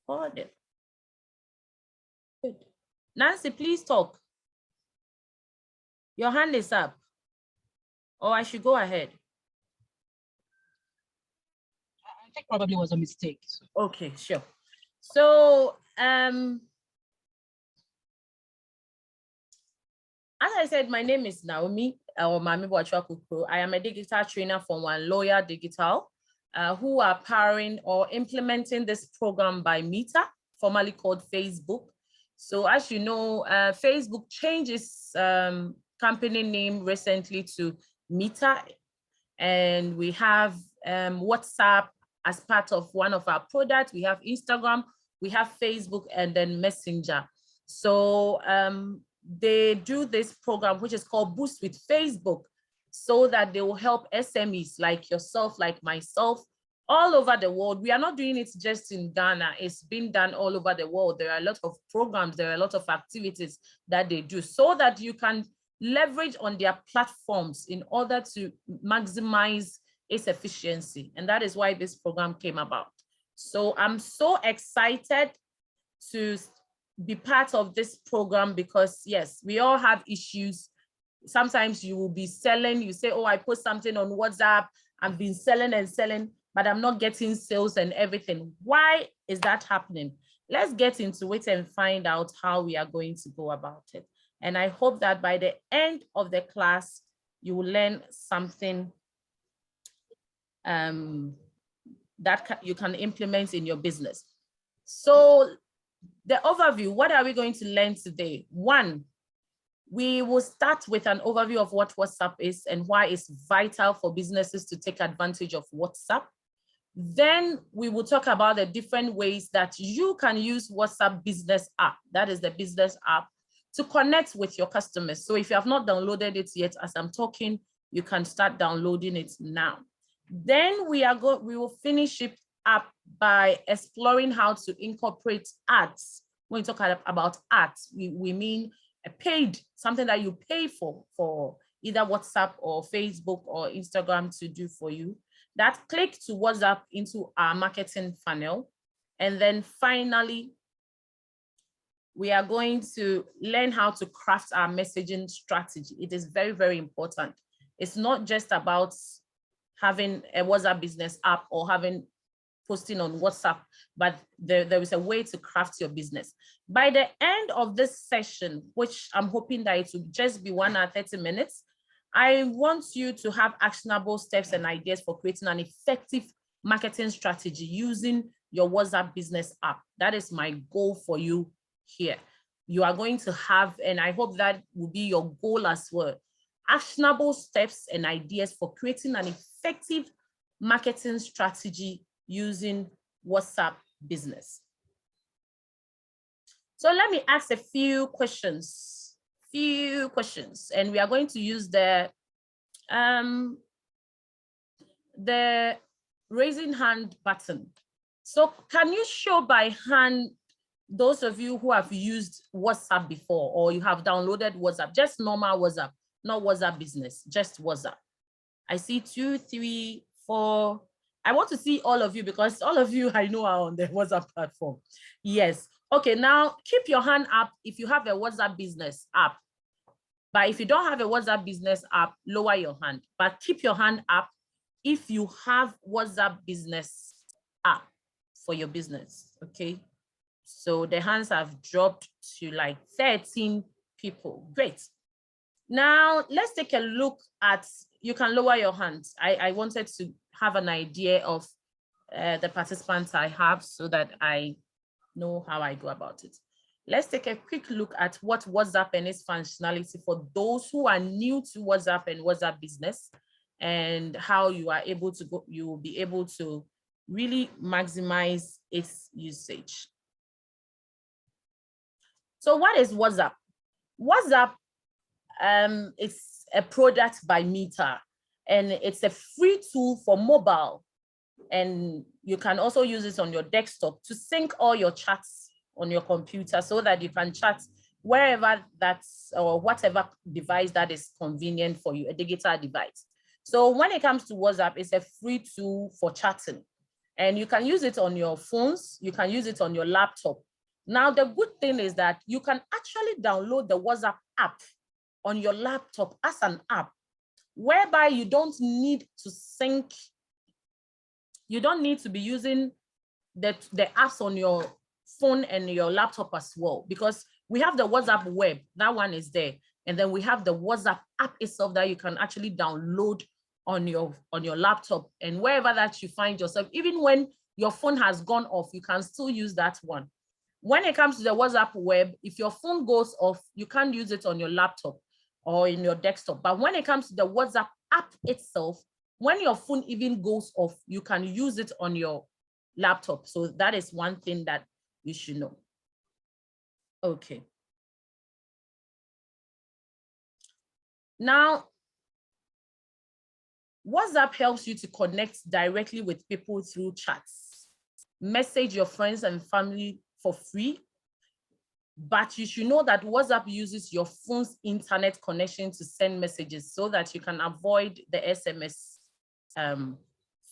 recording. Good. Nancy, please talk. Your hand is up. Or I should go ahead. I think probably was a mistake. Okay, sure. So, as I said, my name is Naomi, or Mami Boachwakuko. I am a digital trainer from One Lawyer Digital, who are powering or implementing this program by Meta, formerly called Facebook. So as you know, Facebook changed its company name recently to Meta, and we have WhatsApp as part of one of our products. We have Instagram, we have Facebook, and then Messenger. So they do this program, which is called Boost with Facebook, so that they will help SMEs like yourself, like myself, all over the world. We are not doing it just in Ghana. It's been done all over the world. There are a lot of programs, there are a lot of activities that they do, so that you can leverage on their platforms in order to maximize its efficiency. And that is why this program came about. So I'm so excited to be part of this program because yes, we all have issues. Sometimes you will be selling, you say, oh, I post something on WhatsApp, I've been selling and selling, but I'm not getting sales and everything. Why is that happening? Let's get into it and find out how we are going to go about it. And I hope that by the end of the class, you will learn something that you can implement in your business. So the overview, what are we going to learn today? One, we will start with an overview of what WhatsApp is and why it's vital for businesses to take advantage of WhatsApp. Then we will talk about the different ways that you can use WhatsApp business app, that is the business app, to connect with your customers. So if you have not downloaded it yet, as I'm talking, you can start downloading it now. Then we will finish it up by exploring how to incorporate ads. When we talk about ads, we mean a paid, something that you pay for either WhatsApp or Facebook or Instagram to do for you. That click to WhatsApp into our marketing funnel. And then finally, we are going to learn how to craft our messaging strategy. It is very, very important. It's not just about having a WhatsApp business app or posting on WhatsApp, but there is a way to craft your business. By the end of this session, which I'm hoping that it will just be 1 hour, 30 minutes, I want you to have actionable steps and ideas for creating an effective marketing strategy using your WhatsApp business app. That is my goal for you here. You are going to have, and I hope that will be your goal as well, actionable steps and ideas for creating an effective marketing strategy using WhatsApp business. So let me ask a few questions, and we are going to use the raising hand button. So can you show by hand those of you who have used WhatsApp before, or you have downloaded WhatsApp, just normal WhatsApp, not WhatsApp business, just WhatsApp? I see 2, 3, 4. I want to see all of you because all of you I know are on the WhatsApp platform. Yes. Okay, now keep your hand up if you have a WhatsApp business app. But if you don't have a WhatsApp business app, lower your hand. But keep your hand up if you have WhatsApp business app for your business, okay? So the hands have dropped to like 13 people. Great. Now let's take a look at, you can lower your hands. I wanted to have an idea of the participants I have so that I know how I go about it. Let's take a quick look at what WhatsApp and its functionality for those who are new to WhatsApp and WhatsApp business, and how you are able to go, you will be able to really maximize its usage. So what is WhatsApp? WhatsApp it's a product by Meta, and it's a free tool for mobile, and you can also use it on your desktop to sync all your chats on your computer so that you can chat wherever that's, or whatever device that is convenient for you, a digital device. So when it comes to WhatsApp, it's a free tool for chatting. And you can use it on your phones, you can use it on your laptop. Now, the good thing is that you can actually download the WhatsApp app on your laptop as an app, whereby you don't need to sync. You don't need to be using the apps on your phone and your laptop as well, because we have the WhatsApp web, that one is there. And then we have the WhatsApp app itself that you can actually download on your laptop, and wherever that you find yourself, even when your phone has gone off, you can still use that one. When it comes to the WhatsApp web, if your phone goes off, you can't use it on your laptop or in your desktop. But when it comes to the WhatsApp app itself, when your phone even goes off, you can use it on your laptop. So that is one thing that you should know. Okay. Now, WhatsApp helps you to connect directly with people through chats. Message your friends and family for free, but you should know that WhatsApp uses your phone's internet connection to send messages so that you can avoid the SMS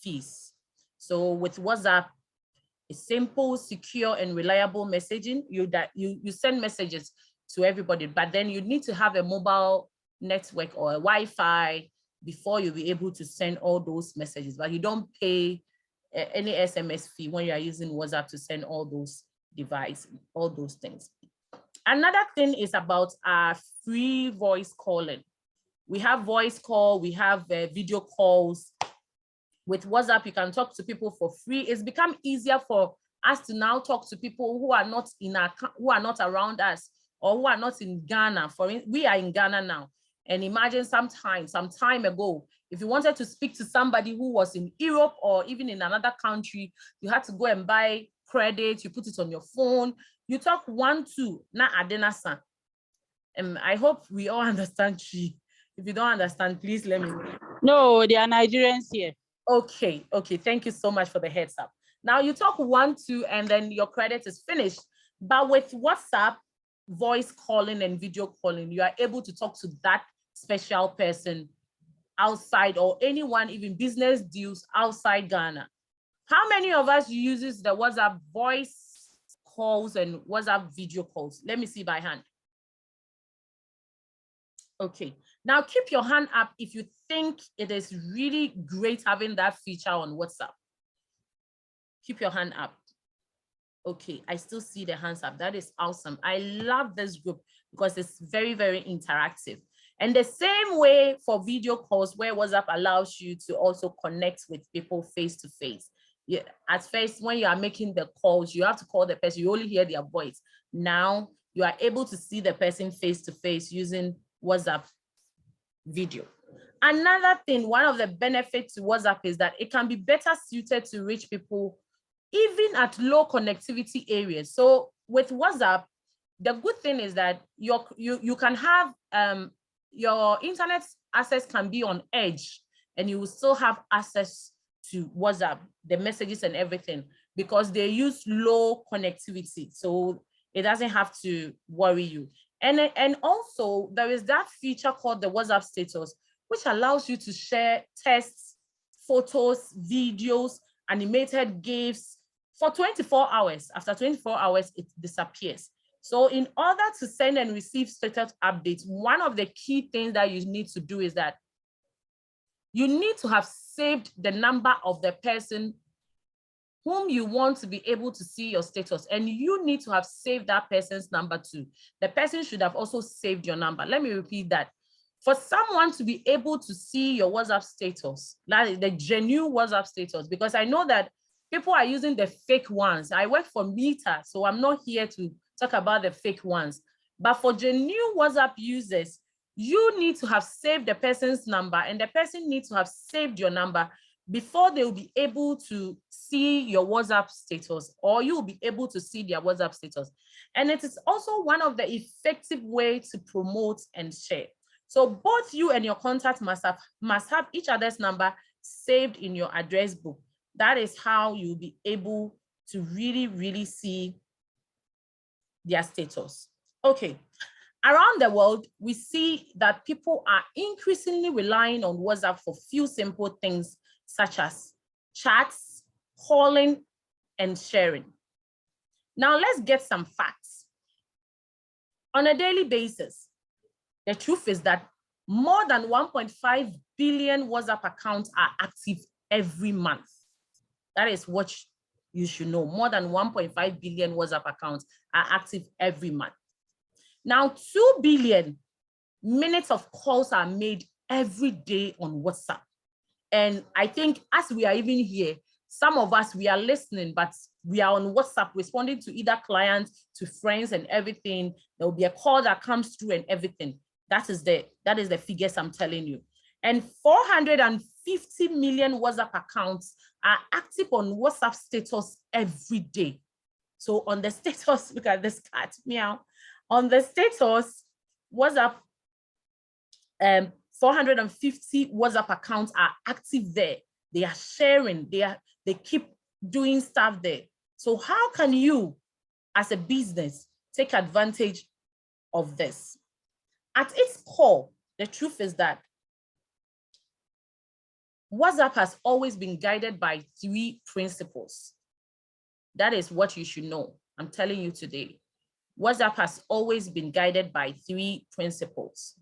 fees. So with WhatsApp, it's simple, secure, and reliable messaging. You send messages to everybody, but then you need to have a mobile network or a Wi-Fi before you'll be able to send all those messages. But you don't pay any SMS fee when you are using WhatsApp to send all those devices, all those things. Another thing is about our free voice calling. We have voice call, we have video calls. With WhatsApp, you can talk to people for free. It's become easier for us to now talk to people who are not who are not around us, or who are not in Ghana. We are in Ghana now. And imagine some time ago, if you wanted to speak to somebody who was in Europe or even in another country, you had to go and buy credit, you put it on your phone, you talk 1, 2, na adena san. I hope we all understand Chi. If you don't understand, please let me know. No, they are Nigerians here. Okay, thank you so much for the heads up. Now you talk 1, 2, and then your credit is finished. But with WhatsApp, voice calling and video calling, you are able to talk to that special person outside, or anyone, even business deals outside Ghana. How many of us uses the WhatsApp voice calls and WhatsApp video calls? Let me see by hand. Okay, now keep your hand up if you think it is really great having that feature on WhatsApp. Keep your hand up. Okay, I still see the hands up. That is awesome. I love this group because it's very, very interactive. And the same way for video calls, where WhatsApp allows you to also connect with people face to face. Yeah, at first, when you are making the calls, you have to call the person, you only hear their voice. Now you are able to see the person face to face using WhatsApp video. Another thing, one of the benefits to WhatsApp is that it can be better suited to reach people even at low connectivity areas. So with WhatsApp, the good thing is that you can have your internet access can be on edge, and you will still have access to WhatsApp, the messages and everything, because they use low connectivity. So it doesn't have to worry you. And also there is that feature called the WhatsApp status, which allows you to share texts, photos, videos, animated GIFs for 24 hours. After 24 hours, it disappears. So in order to send and receive status updates, one of the key things that you need to do is that you need to have saved the number of the person whom you want to be able to see your status, and you need to have saved that person's number too. The person should have also saved your number. Let me repeat that. For someone to be able to see your WhatsApp status, like the genuine WhatsApp status, because I know that people are using the fake ones. I work for Meta, so I'm not here to talk about the fake ones. But for genuine WhatsApp users, you need to have saved the person's number, and the person needs to have saved your number before they will be able to see your WhatsApp status, or you will be able to see their WhatsApp status. And it is also one of the effective ways to promote and share. So both you and your contact must have each other's number saved in your address book. That is how you'll be able to really, really see their status. Okay. Around the world, we see that people are increasingly relying on WhatsApp for few simple things such as chats, calling and sharing. Now let's get some facts. On a daily basis, the truth is that more than 1.5 billion WhatsApp accounts are active every month. That is what you should know. More than 1.5 billion WhatsApp accounts are active every month. Now, 2 billion minutes of calls are made every day on WhatsApp. And I think as we are even here, some of us, we are listening, but we are on WhatsApp responding to either clients, to friends and everything. There will be a call that comes through and everything. That is the figures I'm telling you. And 450 million WhatsApp accounts are active on WhatsApp status every day. So on the status, look at this cat, meow. On the status, WhatsApp, 450 WhatsApp accounts are active there. They are sharing, they keep doing stuff there. So how can you, as a business, take advantage of this? At its core, the truth is that WhatsApp has always been guided by 3 principles. That is what you should know. I'm telling you today. WhatsApp has always been guided by 3 principles.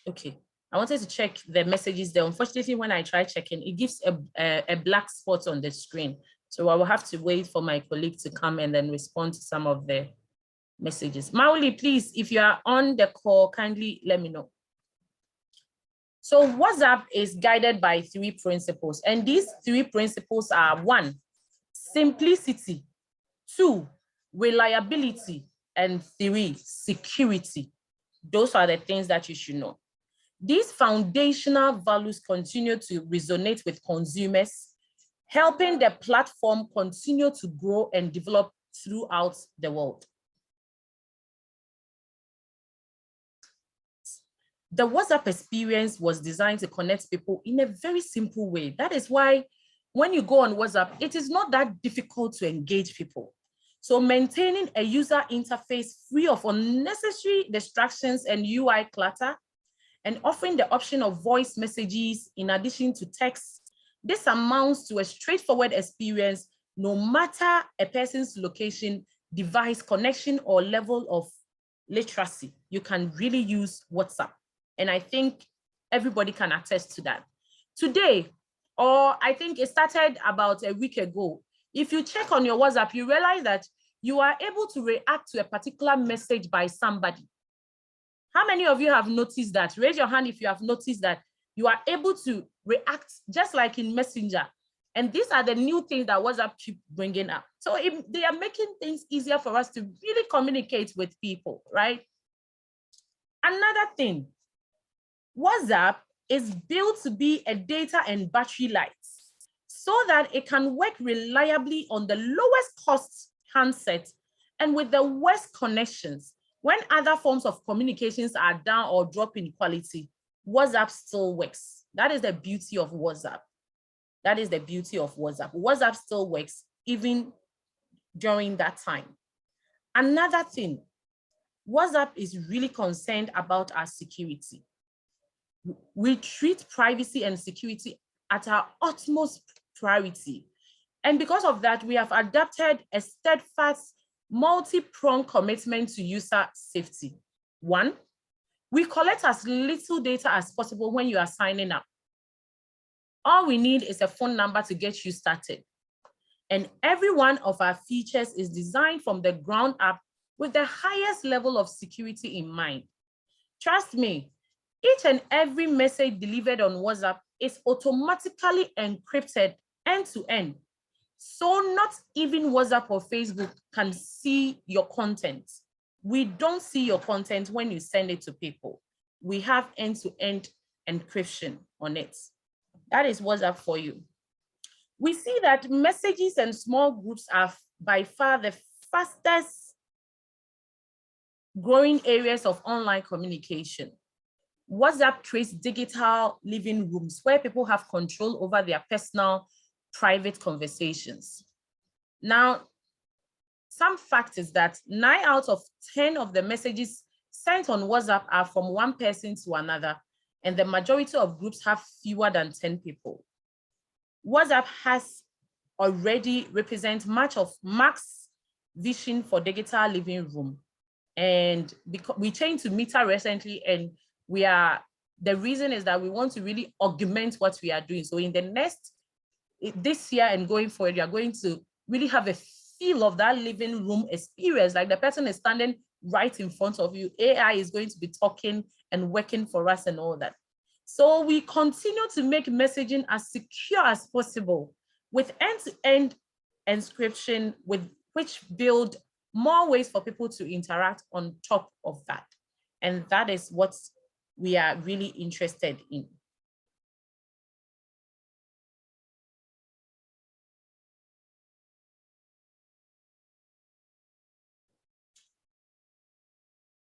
Okay, I wanted to check the messages there. Unfortunately, when I try checking, it gives a black spot on the screen. So I will have to wait for my colleague to come and then respond to some of the messages. Mauli, please, if you are on the call, kindly let me know. So WhatsApp is guided by 3 principles. And these 3 principles are 1, simplicity, 2, reliability, and 3, security. Those are the things that you should know. These foundational values continue to resonate with consumers, helping the platform continue to grow and develop throughout the world. The WhatsApp experience was designed to connect people in a very simple way. That is why when you go on WhatsApp, it is not that difficult to engage people. So maintaining a user interface free of unnecessary distractions and UI clutter, and offering the option of voice messages in addition to text, this amounts to a straightforward experience no matter a person's location, device, connection, or level of literacy. You can really use WhatsApp. And I think everybody can attest to that. Today, or I think it started about a week ago, if you check on your WhatsApp, you realize that you are able to react to a particular message by somebody. How many of you have noticed that? Raise your hand if you have noticed that you are able to react just like in Messenger. And these are the new things that WhatsApp keep bringing up. So they are making things easier for us to really communicate with people, right? Another thing, WhatsApp is built to be a data and battery light so that it can work reliably on the lowest cost handset and with the worst connections. When other forms of communications are down or drop in quality, WhatsApp still works. That is the beauty of WhatsApp. That is the beauty of WhatsApp. WhatsApp still works even during that time. Another thing, WhatsApp is really concerned about our security. We treat privacy and security at our utmost priority. And because of that, we have adopted a steadfast multi-pronged commitment to user safety. 1, we collect as little data as possible when you are signing up. All we need is a phone number to get you started. And every one of our features is designed from the ground up with the highest level of security in mind. Trust me, each and every message delivered on WhatsApp is automatically encrypted end to end. So not even WhatsApp or Facebook can see your content. We don't see your content when you send it to people. We have end-to-end encryption on it. That is WhatsApp for you. We see that messages and small groups are by far the fastest growing areas of online communication. WhatsApp creates digital living rooms where people have control over their personal private conversations. Now, some fact is that 9 out of 10 of the messages sent on WhatsApp are from one person to another, and the majority of groups have fewer than 10 people. WhatsApp has already represent much of Mark's vision for digital living room. And because we changed to Meta recently, and the reason is that we want to really augment what we are doing. So in the next, this year and going forward, you are going to really have a feel of that living room experience, like the person is standing right in front of you. AI is going to be talking and working for us and all that. So we continue to make messaging as secure as possible with end-to-end encryption, with which build more ways for people to interact on top of that. And that is what we are really interested in.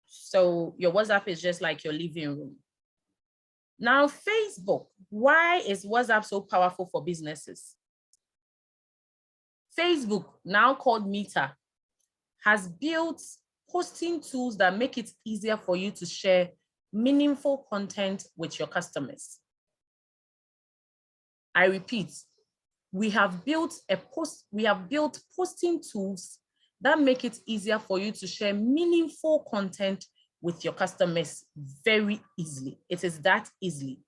So your WhatsApp is just like your living room. Now, Facebook, why is WhatsApp so powerful for businesses? Facebook, now called Meta, has built posting tools that make it easier for you to share meaningful content with your customers. I repeat, we have built posting tools that make it easier for you to share meaningful content with your customers very easily. It is that easily.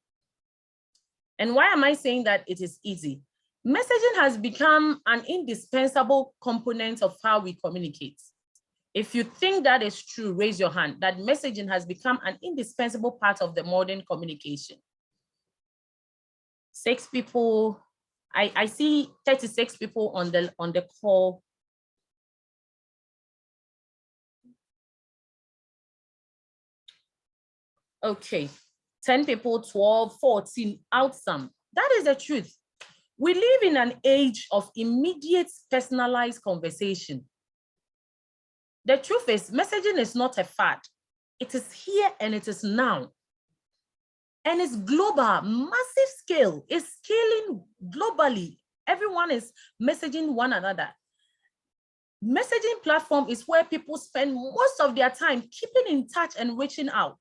And why am I saying that it is easy? Messaging has become an indispensable component of how we communicate. If you think that is true, raise your hand, that messaging has become an indispensable part of the modern communication. 6 people, I see 36 people on the call. Okay, 10 people, 12, 14, awesome. That is the truth. We live in an age of immediate personalized conversation. The truth is, messaging is not a fad. It is here and it is now. And it's global, massive scale. It's scaling globally. Everyone is messaging one another. Messaging platform is where people spend most of their time keeping in touch and reaching out.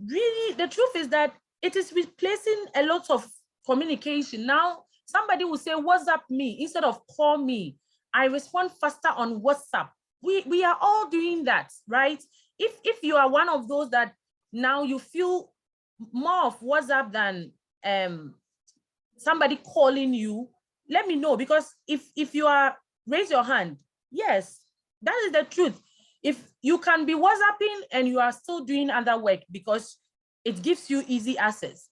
Really, the truth is that it is replacing a lot of communication. Now, somebody will say, WhatsApp me instead of call me. I respond faster on WhatsApp. We are all doing that, right? If you are one of those that now you feel more of WhatsApp than somebody calling you, let me know, because if you are, raise your hand. Yes, that is the truth. If you can be WhatsApping and you are still doing other work because it gives you easy access,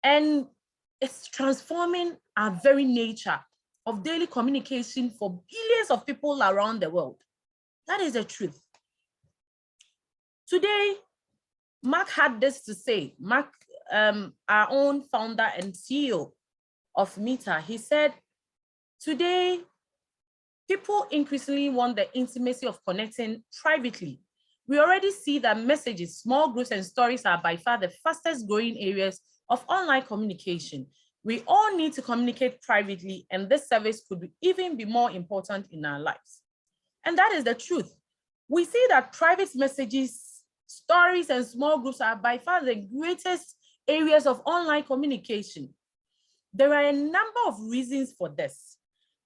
and it's transforming our very nature of daily communication for billions of people around the world. That is the truth. Today, Mark had this to say. Mark, our own founder and CEO of Meta, he said, today, people increasingly want the intimacy of connecting privately. We already see that messages, small groups, and stories are by far the fastest growing areas of online communication. We all need to communicate privately, and this service could even be more important in our lives. And that is the truth. We see that private messages, stories, and small groups are by far the greatest areas of online communication. There are a number of reasons for this.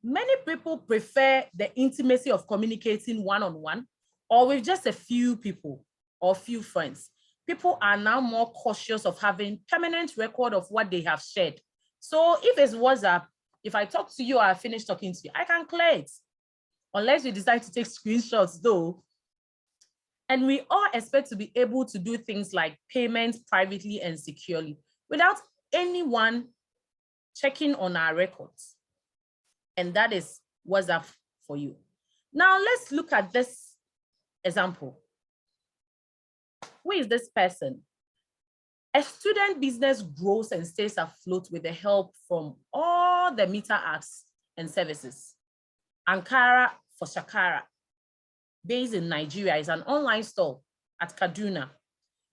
Many people prefer the intimacy of communicating one-on-one or with just a few people or few friends. People are now more cautious of having permanent record of what they have shared. So if it's WhatsApp, if I talk to you or I finish talking to you, I can clear it. Unless you decide to take screenshots though. And we all expect to be able to do things like payments privately and securely without anyone checking on our records. And that is WhatsApp for you. Now let's look at this example. Who is this person? A student business grows and stays afloat with the help from all the Meta apps and services. Ankara for Shakara, based in Nigeria, is an online store at Kaduna.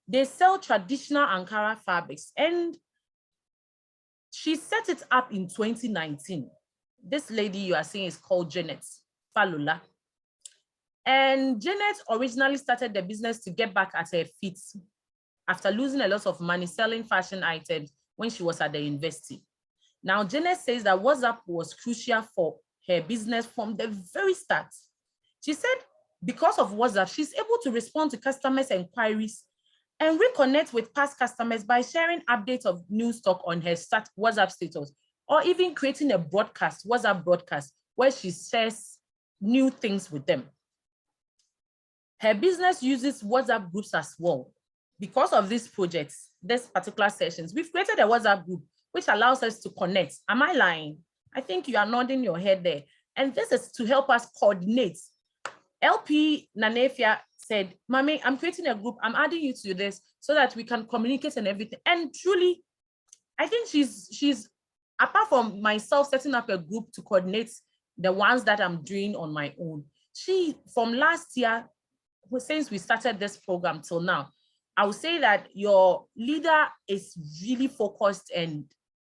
They sell traditional Ankara fabrics, and she set it up in 2019. This lady you are seeing is called Janet Falula. And Janet originally started the business to get back at her feet. after losing a lot of money selling fashion items when she was at the university. Now, Janet says that WhatsApp was crucial for her business from the very start. She said because of WhatsApp, she's able to respond to customers' inquiries and reconnect with past customers by sharing updates of new stock on her WhatsApp status, or even creating a WhatsApp broadcast, where she shares new things with them. Her business uses WhatsApp groups as well. Because of these projects, this particular sessions, we've created a WhatsApp group which allows us to connect. Am I lying? I think you are nodding your head there. And this is to help us coordinate. LP Nanefia said, Mami, I'm creating a group. I'm adding you to this so that we can communicate and everything. And truly, I think she's apart from myself setting up a group to coordinate the ones that I'm doing on my own. She, from last year, since we started this program till now, I would say that your leader is really focused and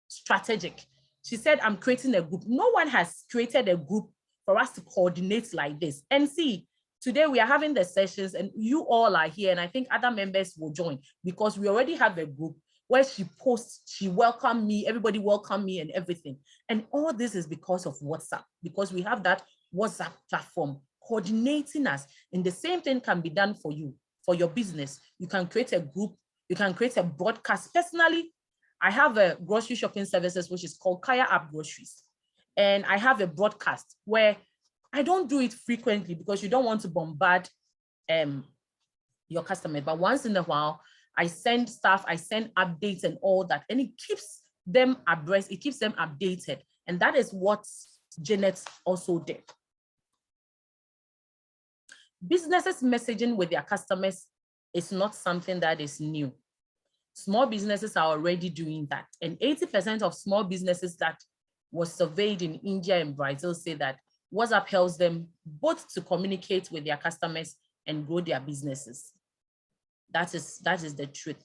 strategic. She said, I'm creating a group. No one has created a group for us to coordinate like this. And see, today we are having the sessions and you all are here, and I think other members will join because we already have a group where she posts, she welcomed me, everybody welcomed me and everything. And all this is because of WhatsApp, because we have that WhatsApp platform coordinating us. And the same thing can be done for you, for your business. You can create a group, you can create a broadcast. Personally, I have a grocery shopping services, which is called Kaya App Groceries. And I have a broadcast where I don't do it frequently because you don't want to bombard your customers. But once in a while, I send stuff, I send updates and all that, and it keeps them abreast, it keeps them updated. And that is what Janet also did. Businesses messaging with their customers is not something that is new. Small businesses are already doing that. And 80% of small businesses that was surveyed in India and Brazil say that WhatsApp helps them both to communicate with their customers and grow their businesses. That is the truth.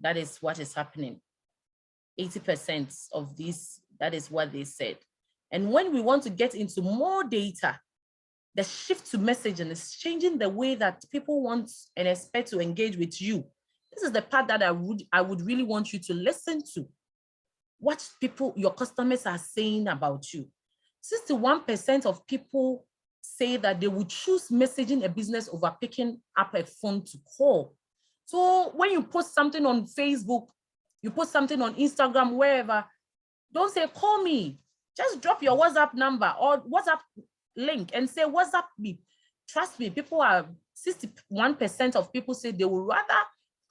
That is what is happening. 80% of these, that is what they said. And when we want to get into more data, the shift to messaging is changing the way that people want and expect to engage with you. This is the part that I would really want you to listen to. What people, your customers are saying about you. 61% of people say that they would choose messaging a business over picking up a phone to call. So when you post something on Facebook, you post something on Instagram, wherever, don't say, call me. Just drop your WhatsApp number or WhatsApp link and say, WhatsApp me. Trust me, 61% of people say they would rather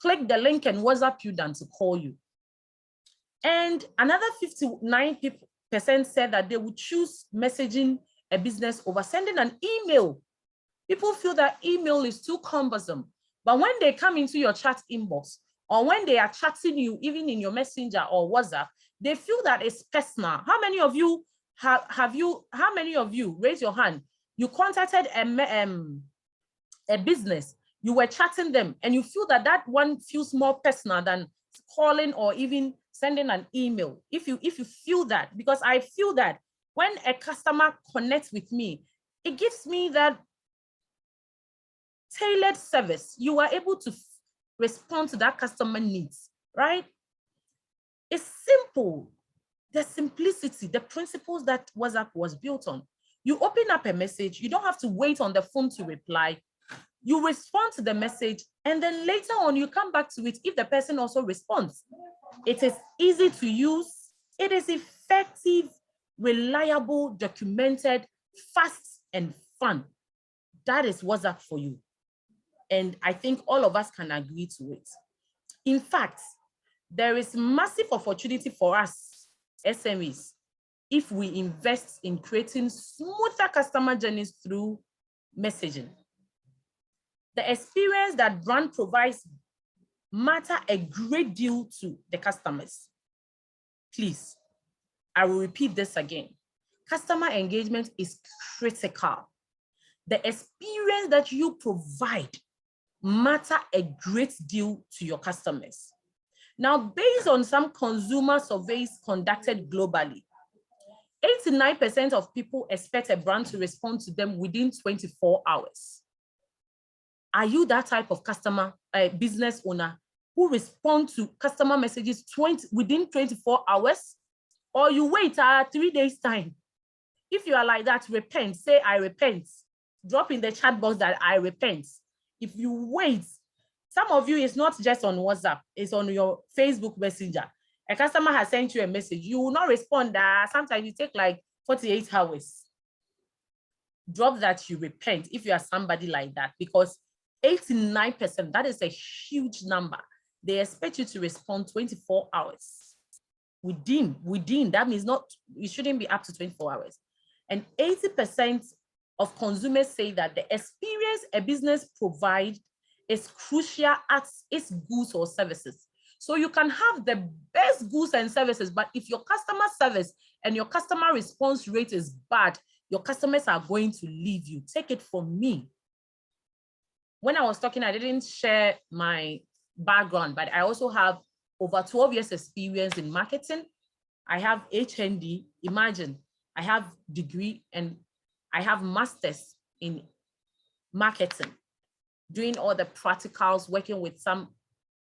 click the link and WhatsApp you than to call you. And another 59% said that they would choose messaging a business over sending an email. People feel that email is too cumbersome. But when they come into your chat inbox, or when they are chatting you, even in your Messenger or WhatsApp, they feel that it's personal. How many of you how many of you, raise your hand, you contacted a business, you were chatting them, and you feel that that one feels more personal than calling or even sending an email? If you feel that, because I feel that when a customer connects with me, it gives me that tailored service. You are able to respond to that customer needs, right? It's simple. The simplicity, the principles that WhatsApp was built on. You open up a message, you don't have to wait on the phone to reply. You respond to the message, and then later on you come back to it if the person also responds. It is easy to use, it is effective, reliable, documented, fast, and fun. That is WhatsApp for you. And I think all of us can agree to it. In fact, there is massive opportunity for us SMEs if we invest in creating smoother customer journeys through messaging. The experience that brand provides matter a great deal to the customers. Please, I will repeat this again. Customer engagement is critical. The experience that you provide matter a great deal to your customers. Now, based on some consumer surveys conducted globally, 89% of people expect a brand to respond to them within 24 hours. Are you that type of customer, business owner who respond to customer messages within 24 hours, or you wait 3 days time. If you are like that, repent, say I repent. Drop in the chat box that I repent. If you wait, some of you, it's not just on WhatsApp, it's on your Facebook Messenger. A customer has sent you a message, you will not respond. Sometimes you take like 48 hours. Drop that, you repent if you are somebody like that, because 89%, that is a huge number. They expect you to respond 24 hours. Within, that means not, it shouldn't be up to 24 hours. And 80% of consumers say that the experience a business provides is crucial at its goods or services. So you can have the best goods and services, but if your customer service and your customer response rate is bad, your customers are going to leave you. Take it from me. When I was talking, I didn't share my background, but I also have over 12 years experience in marketing. I have HND, imagine, I have degree and I have masters in marketing, doing all the practicals, working with some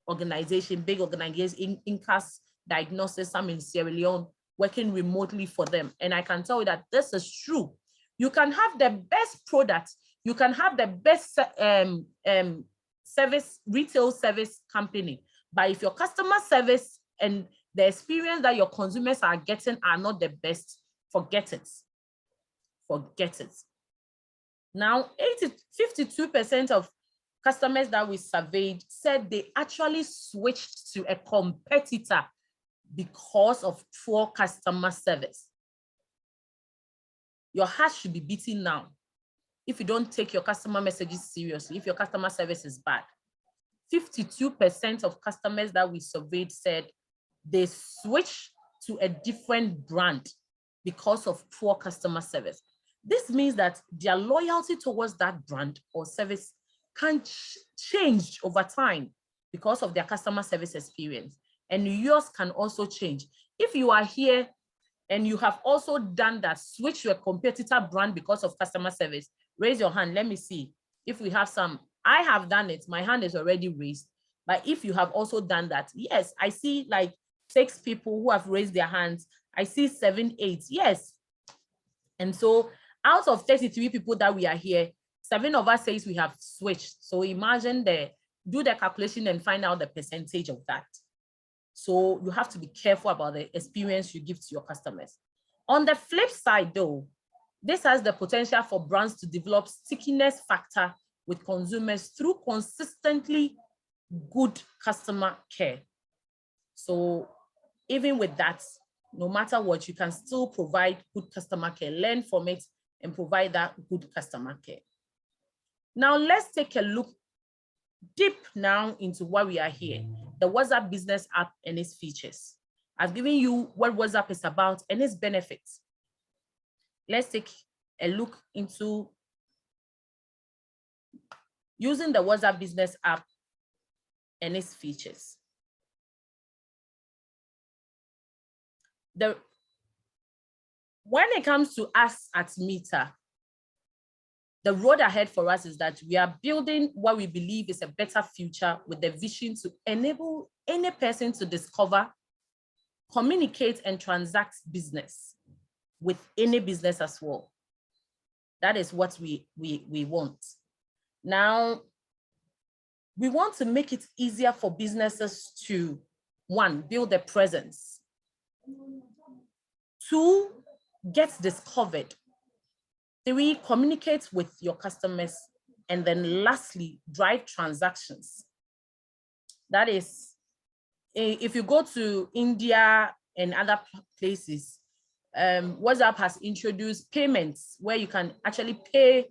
organization, big organizations, Incas Diagnosis, some in Sierra Leone, working remotely for them. And I can tell you that this is true. You can have the best product, you can have the best service, retail service company, but if your customer service and the experience that your consumers are getting are not the best, forget it. Forget it. Now, 52% of customers that we surveyed said they actually switched to a competitor because of poor customer service. Your heart should be beating now if you don't take your customer messages seriously, if your customer service is bad. 52% of customers that we surveyed said they switched to a different brand because of poor customer service. This means that their loyalty towards that brand or service can change over time because of their customer service experience. And yours can also change. If you are here and you have also done that, switch your competitor brand because of customer service, raise your hand. Let me see if we have some. I have done it. My hand is already raised. But if you have also done that, yes, I see like 6 people who have raised their hands. I see 7, 8, yes. And so out of 33 people that we are here, 7 of us says we have switched. So imagine do the calculation and find out the percentage of that. So you have to be careful about the experience you give to your customers. On the flip side though, this has the potential for brands to develop stickiness factor with consumers through consistently good customer care. So even with that, no matter what, you can still provide good customer care, learn from it and provide that good customer care. Now let's take a look deep now into why we are here, the WhatsApp business app and its features. I've given you what WhatsApp is about and its benefits. Let's take a look into using the WhatsApp business app and its features. When it comes to us at Meter, the road ahead for us is that we are building what we believe is a better future with the vision to enable any person to discover, communicate, and transact business with any business as well. That is what we want. Now, we want to make it easier for businesses to, 1, build a presence, 2, get discovered, 3, communicate with your customers, and then lastly, drive transactions. That is, if you go to India and other places, WhatsApp has introduced payments where you can actually pay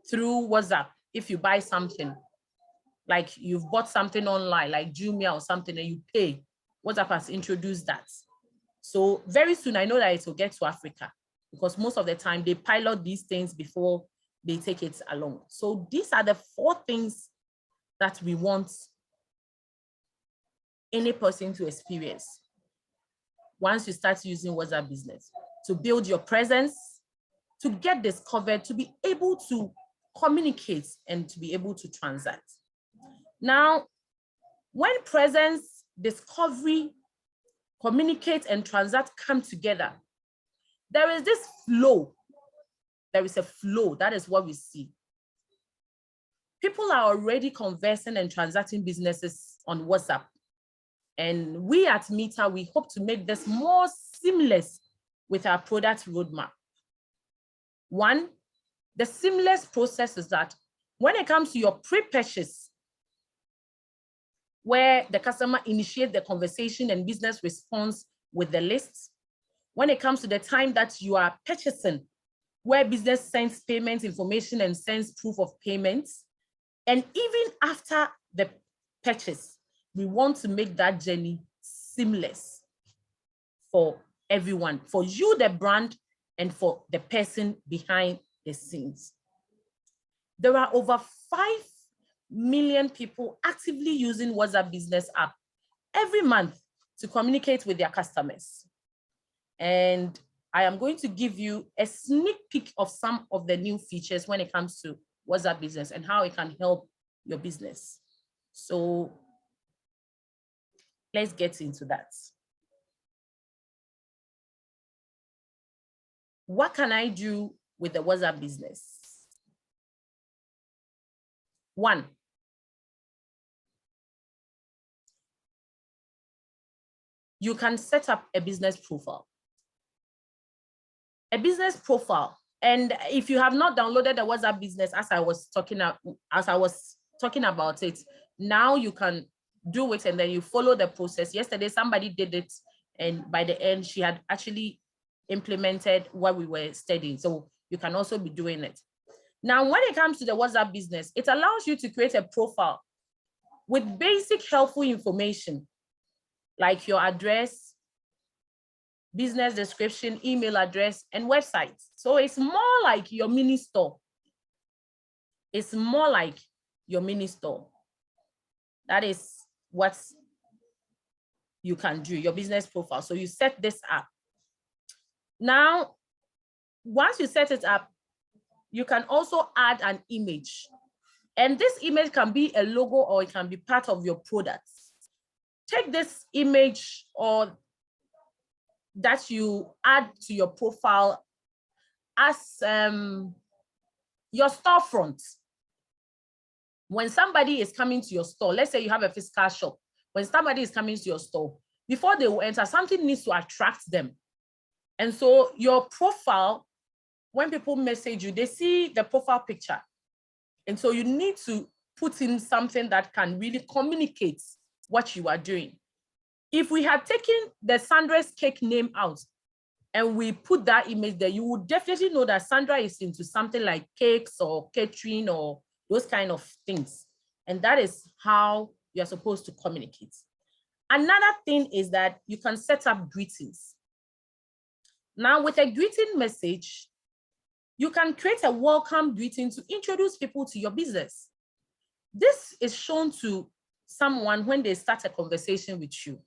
through WhatsApp if you buy something. Like you've bought something online, like Jumia or something, and you pay. WhatsApp has introduced that. So very soon, I know that it will get to Africa, because most of the time they pilot these things before they take it along. So these are the 4 things that we want any person to experience once you start using WhatsApp business: to build your presence, to get discovered, to be able to communicate, and to be able to transact. Now, When presence, discovery, communicate, and transact come together, there is this flow. There is a flow. That is what we see. People are already conversing and transacting businesses on WhatsApp. And we at Meter, we hope to make this more seamless with our product roadmap. One, the seamless process is that when it comes to your pre-purchase, where the customer initiates the conversation and business response with the list, when it comes to the time that you are purchasing, where business sends payment information and sends proof of payments, and even after the purchase, we want to make that journey seamless for everyone, for you, the brand, and for the person behind the scenes. There are over 5 million people actively using WhatsApp Business app every month to communicate with their customers. And I am going to give you a sneak peek of some of the new features when it comes to WhatsApp Business and how it can help your business. So let's get into that. What can I do with the WhatsApp Business? One, you can set up a business profile. A business profile. And if you have not downloaded the WhatsApp Business, as I was talking about it, now you can do it and then you follow the process. Yesterday, somebody did it, and by the end, she had actually implemented what we were studying. So you can also be doing it. Now, when it comes to the WhatsApp Business, it allows you to create a profile with basic helpful information like your address, business description, email address, and website. So it's more like your mini store. It's more like your mini store. That is what you can do, your business profile. So you set this up. Now, once you set it up, you can also add an image. And this image can be a logo or it can be part of your products. Take this image or that you add to your profile as your storefront. When somebody is coming to your store, let's say you have a physical shop, when somebody is coming to your store, before they will enter, something needs to attract them. And so your profile, when people message you, they see the profile picture. And so you need to put in something that can really communicate what you are doing. If we had taken the Sandra's Cake name out and we put that image there, you would definitely know that Sandra is into something like cakes or catering or those kind of things. And that is how you're supposed to communicate. Another thing is that you can set up greetings. Now, with a greeting message, you can create a welcome greeting to introduce people to your business. This is shown to someone when they start a conversation with you.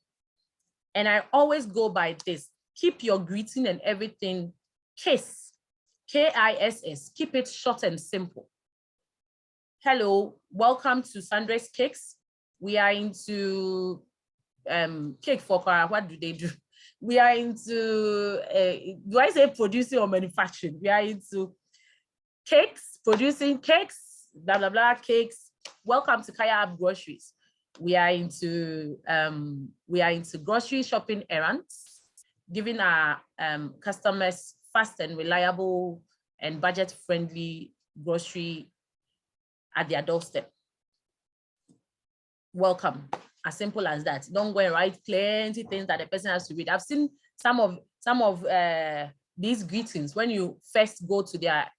And I always go by this: keep your greeting and everything KISS, K-I-S-S, keep it short and simple. Hello, welcome to Sandra's Cakes. We are into cake for Kara. What do they do? We are into, do I say producing or manufacturing? We are into cakes, producing cakes, blah, blah, blah, cakes. Welcome to Kaya App Groceries. We are into grocery shopping errands, giving our customers fast and reliable and budget-friendly grocery at their doorstep. Welcome. As simple as that. Don't go and write plenty things that the person has to read. I've seen some of these greetings when you first go to their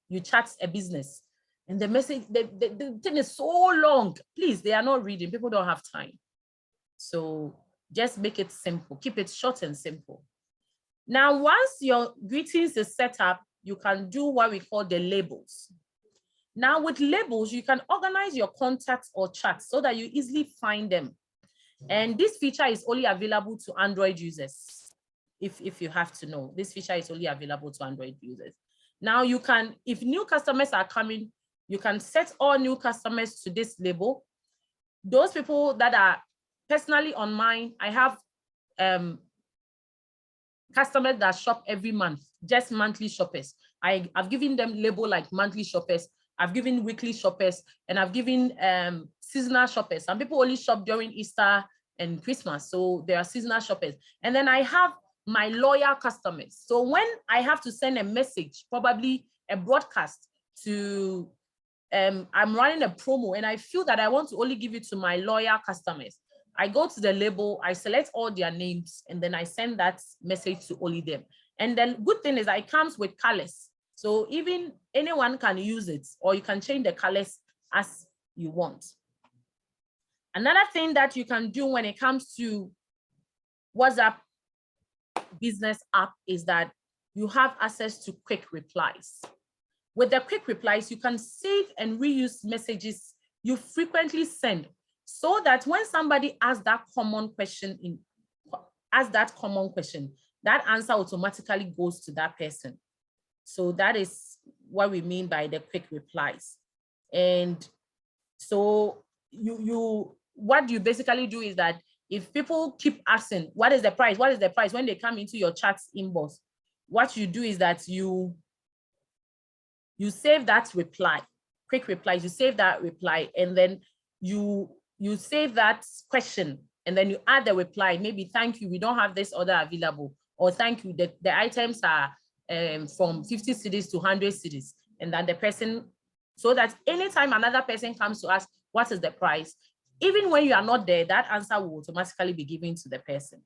you chat a business, and the message, the thing is so long. Please, they are not reading. People don't have time. So just make it simple. Keep it short and simple. Now, once your greetings is set up, you can do what we call the labels. Now, with labels, you can organize your contacts or chats so that you easily find them. And this feature is only available to Android users. If you have to know, this feature is only available to Android users. Now you can, if new customers are coming, you can set all new customers to this label. those people that are personally on mine, I have customers that shop every month, just monthly shoppers. I've given them label like monthly shoppers. I've given weekly shoppers, and I've given seasonal shoppers. Some people only shop during Easter and Christmas, so they are seasonal shoppers. And then I have my loyal customers. So when I have to send a message, probably a broadcast to, I'm running a promo and I feel that I want to only give it to my loyal customers, I go to the label, I select all their names, and then I send that message to only them. And then good thing is it comes with colors. So even anyone can use it, or you can change the colors as you want. Another thing that you can do when it comes to WhatsApp business app is that you have access to quick replies. With the quick replies, you can save and reuse messages you frequently send, so that when somebody asks that common question, that answer automatically goes to that person. So that is what we mean by the quick replies. And so what you basically do is that if people keep asking, what is the price? What is the price? When they come into your chat inbox, what you do is that you save that reply, quick replies, you save that reply, and then you save that question, and then you add the reply, maybe thank you, we don't have this order available, or thank you, the items are from 50 cedis to 100 cedis, and then the person, so that anytime another person comes to ask what is the price, even when you are not there, that answer will automatically be given to the person.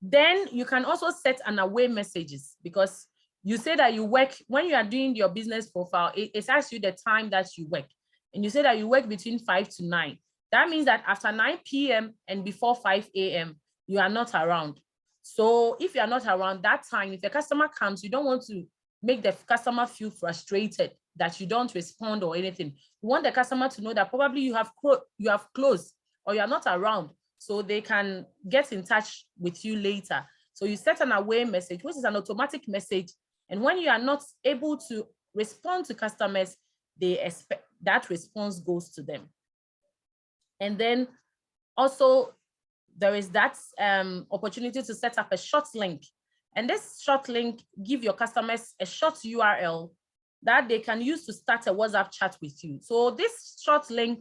Then you can also set an away messages, because you say that you work, when you are doing your business profile, it asks you the time that you work. And you say that you work between 5 to 9. That means that after 9 p.m. and before 5 a.m., you are not around. So if you are not around that time, if the customer comes, you don't want to make the customer feel frustrated that you don't respond or anything. You want the customer to know that probably you have closed or you are not around, so they can get in touch with you later. So you set an away message, which is an automatic message. And when you are not able to respond to customers, they expect that response goes to them. And then also there is that opportunity to set up a short link. And this short link give your customers a short URL that they can use to start a WhatsApp chat with you. So this short link,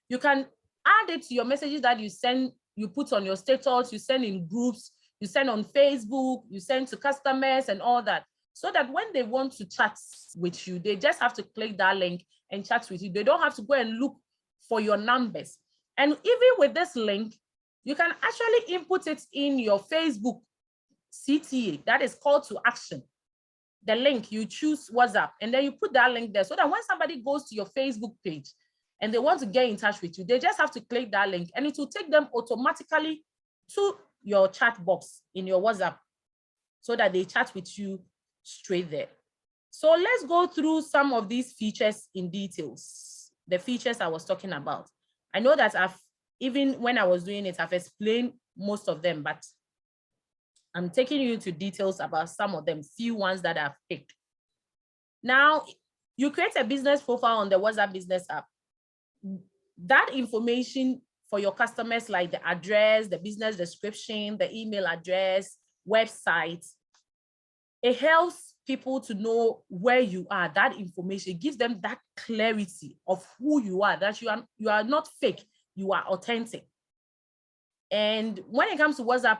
you can add it to your messages that you send, you put on your status, you send in groups, you send on Facebook, you send to customers and all that. So that when they want to chat with you, they just have to click that link and chat with you. They don't have to go and look for your numbers. And even with this link, you can actually input it in your Facebook CTA, that is call to action. The link, you choose WhatsApp, and then you put that link there, so that when somebody goes to your Facebook page and they want to get in touch with you, they just have to click that link and it will take them automatically to your chat box in your WhatsApp, so that they chat with you straight there. So let's go through some of these features in details, the features I was talking about. I know that even when I was doing it, I've explained most of them, but I'm taking you into details about some of them, few ones that I've picked. Now, you create a business profile on the WhatsApp business app. That information for your customers, like the address, the business description, the email address, website, it helps people to know where you are. That information gives them that clarity of who you are, that you are not fake, you are authentic. And when it comes to WhatsApp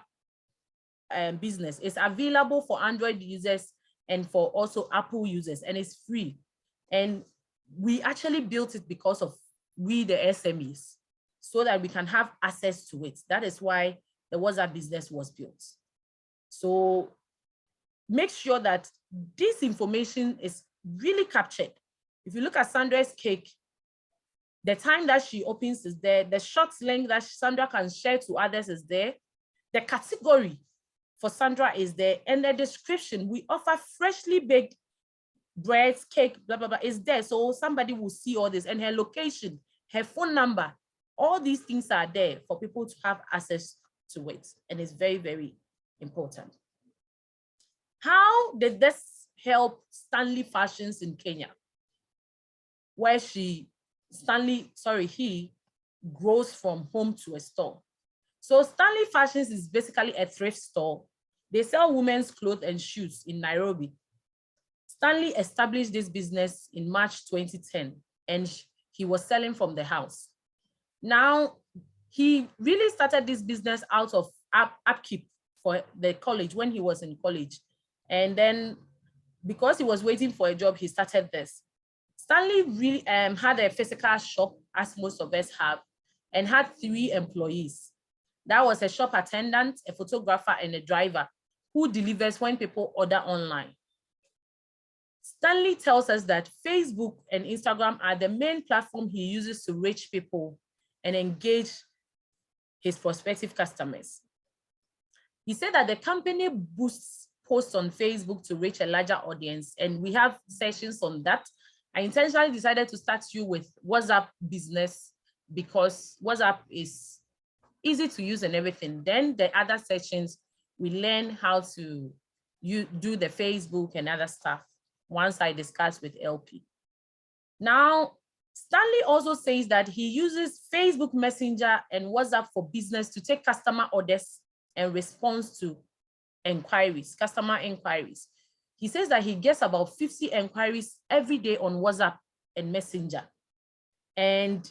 business, it's available for Android users and for also Apple users, and it's free. And we actually built it because of we, the SMEs, so that we can have access to it. That is why the WhatsApp business was built. So make sure that this information is really captured. If you look at Sandra's cake, the time that she opens is there, the short link that Sandra can share to others is there, the category for Sandra is there, and the description, we offer freshly baked breads, cake, blah, blah, blah, is there. So somebody will see all this, and her location, her phone number, all these things are there for people to have access to it. And it's very, very important. How did this help Stanley Fashions in Kenya, where she he grows from home to a store. So Stanley Fashions is basically a thrift store. They sell women's clothes and shoes in Nairobi. Stanley established this business in March 2010, and he was selling from the house. Now, he really started this business out of upkeep for the college when he was in college. And then because he was waiting for a job, he started this. Stanley really had a physical shop, as most of us have, and had 3 employees. That was a shop attendant, a photographer, and a driver who delivers when people order online. Stanley tells us that Facebook and Instagram are the main platform he uses to reach people and engage his prospective customers. He said that the company boosts posts on Facebook to reach a larger audience, and we have sessions on that. I intentionally decided to start you with WhatsApp business because WhatsApp is easy to use and everything. Then the other sessions, we learn how to do the Facebook and other stuff once I discuss with LP. Now, Stanley also says that he uses Facebook Messenger and WhatsApp for business to take customer orders and response to customer inquiries. He says that he gets about 50 inquiries every day on WhatsApp and Messenger. And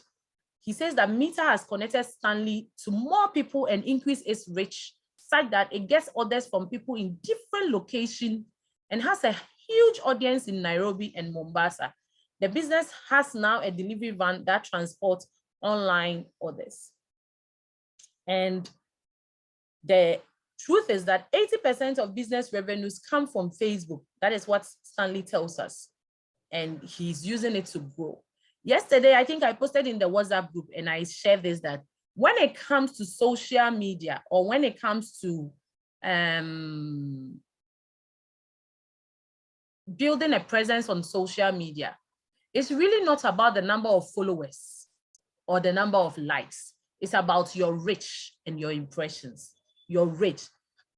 he says that Meta has connected Stanley to more people and increased its reach, such that it gets orders from people in different locations and has a huge audience in Nairobi and Mombasa. The business has now a delivery van that transports online orders. And the truth is that 80% of business revenues come from Facebook. That is what Stanley tells us. And he's using it to grow. Yesterday, I think I posted in the WhatsApp group and I shared this, that when it comes to social media or when it comes to building a presence on social media, it's really not about the number of followers or the number of likes. It's about your reach and your impressions, your reach.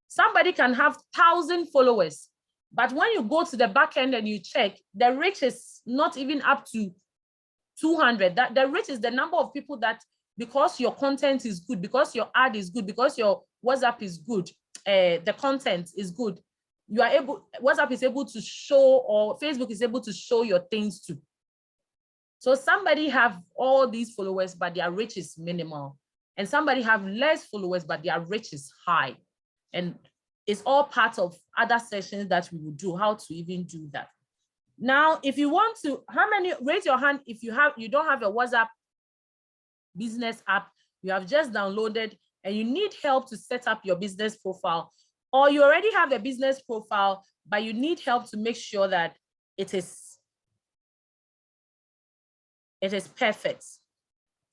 Somebody can have 1,000 followers, but when you go to the back end and you check, the reach is not even up to 200. That the reach is the number of people that, because your content is good, because your ad is good, because your WhatsApp is good, the content is good, WhatsApp is able to show, or Facebook is able to show your things to. So somebody have all these followers, but their reach is minimal. And somebody have less followers, but their reach is high. And it's all part of other sessions that we will do, how to even do that. Now, if you want to, raise your hand if you don't have a WhatsApp business app, you have just downloaded and you need help to set up your business profile, or you already have a business profile, but you need help to make sure that it is perfect.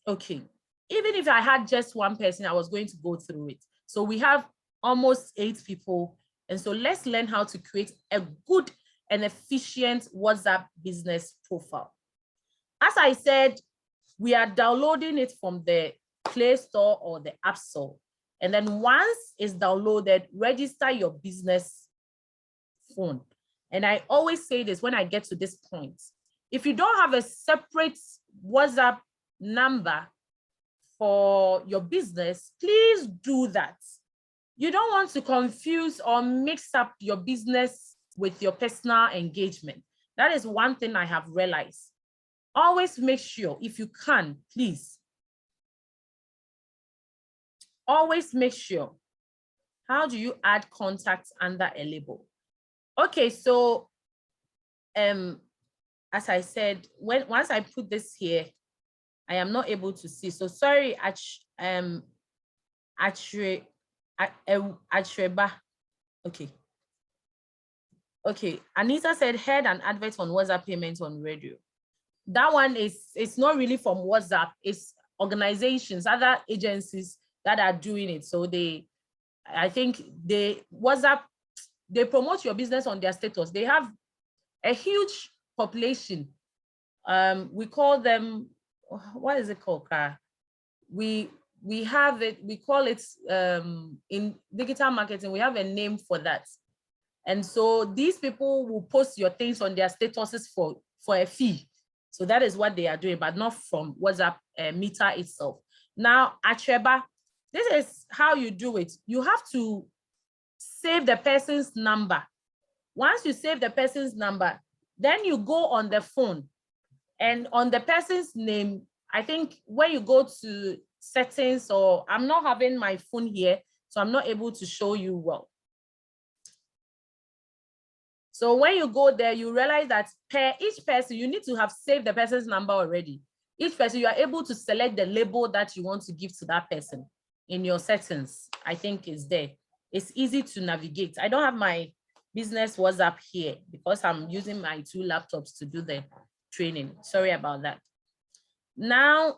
Okay, even if I had just one person, I was going to go through it. So we have almost 8 people. And so let's learn how to create a good and efficient WhatsApp business profile. As I said, we are downloading it from the Play Store or the App Store. And then once it's downloaded, register your business phone. And I always say this when I get to this point. If you don't have a separate WhatsApp number for your business, please do that. You don't want to confuse or mix up your business with your personal engagement. That is one thing I have realized. Always make sure, if you can, please. Always make sure. How do you add contacts under a label? Okay, so as I said, once I put this here, I am not able to see. So sorry, Atreba. Okay. Okay, Anita said, heard an advert on WhatsApp payments on radio. That one it's not really from WhatsApp, it's organizations, other agencies that are doing it. So I think WhatsApp, they promote your business on their status. They have a huge population. We call them, what is it called? We have it, we call it in digital marketing, we have a name for that. And so these people will post your things on their statuses for a fee. So that is what they are doing, but not from WhatsApp meter itself. Now, Acheba, this is how you do it. You have to save the person's number. Once you save the person's number, then you go on the phone and on the person's name, I think when you go to settings, or I'm not having my phone here, so I'm not able to show you well. So when you go there, you realize that per each person, you need to have saved the person's number already. Each person, you are able to select the label that you want to give to that person in your settings. I think is there. It's easy to navigate. I don't have my business WhatsApp here because I'm using my 2 laptops to do the training. Sorry about that. Now,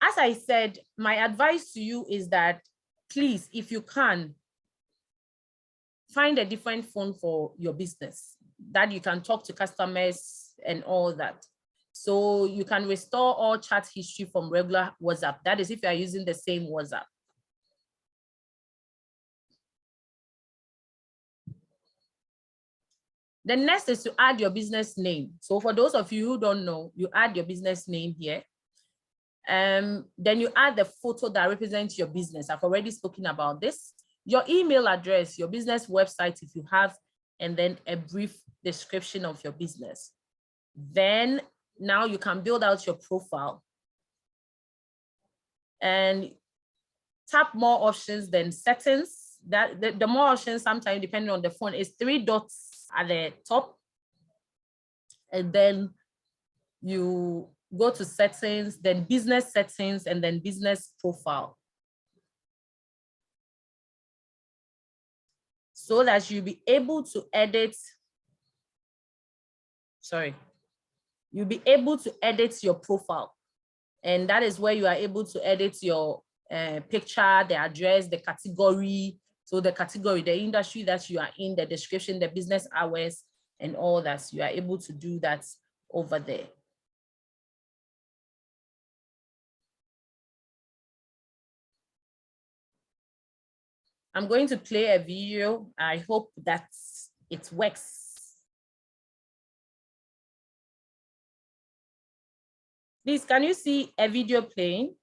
as I said, my advice to you is that please, if you can, find a different phone for your business that you can talk to customers and all that. So you can restore all chat history from regular WhatsApp. That is if you are using the same WhatsApp. The next is to add your business name. So for those of you who don't know, you add your business name here. Then you add the photo that represents your business. I've already spoken about this. Your email address, your business website, if you have, and then a brief description of your business. Then now you can build out your profile and tap more options than settings. That the more options, sometimes depending on the phone, is 3 dots at the top, and then you go to settings, then business settings, and then business profile, so that you'll be able to edit. You'll be able to edit your profile, and that is where you are able to edit your picture, the address, the category. So the category, the industry that you are in, the description, the business hours, and all that. You are able to do that over there. I'm going to play a video. I hope that it works. Please, can you see a video playing?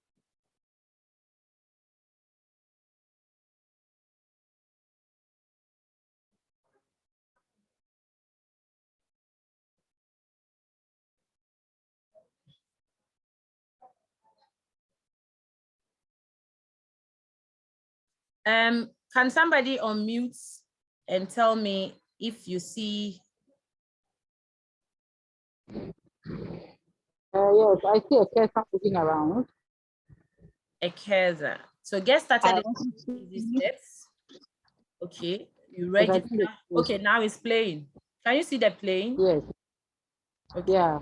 Can somebody unmute and tell me if you see? Yes, I see a person moving around. A cursor. So get started. Easy steps. Okay, you register. Okay, now it's playing. Can you see the playing? Yes. Okay. Yeah.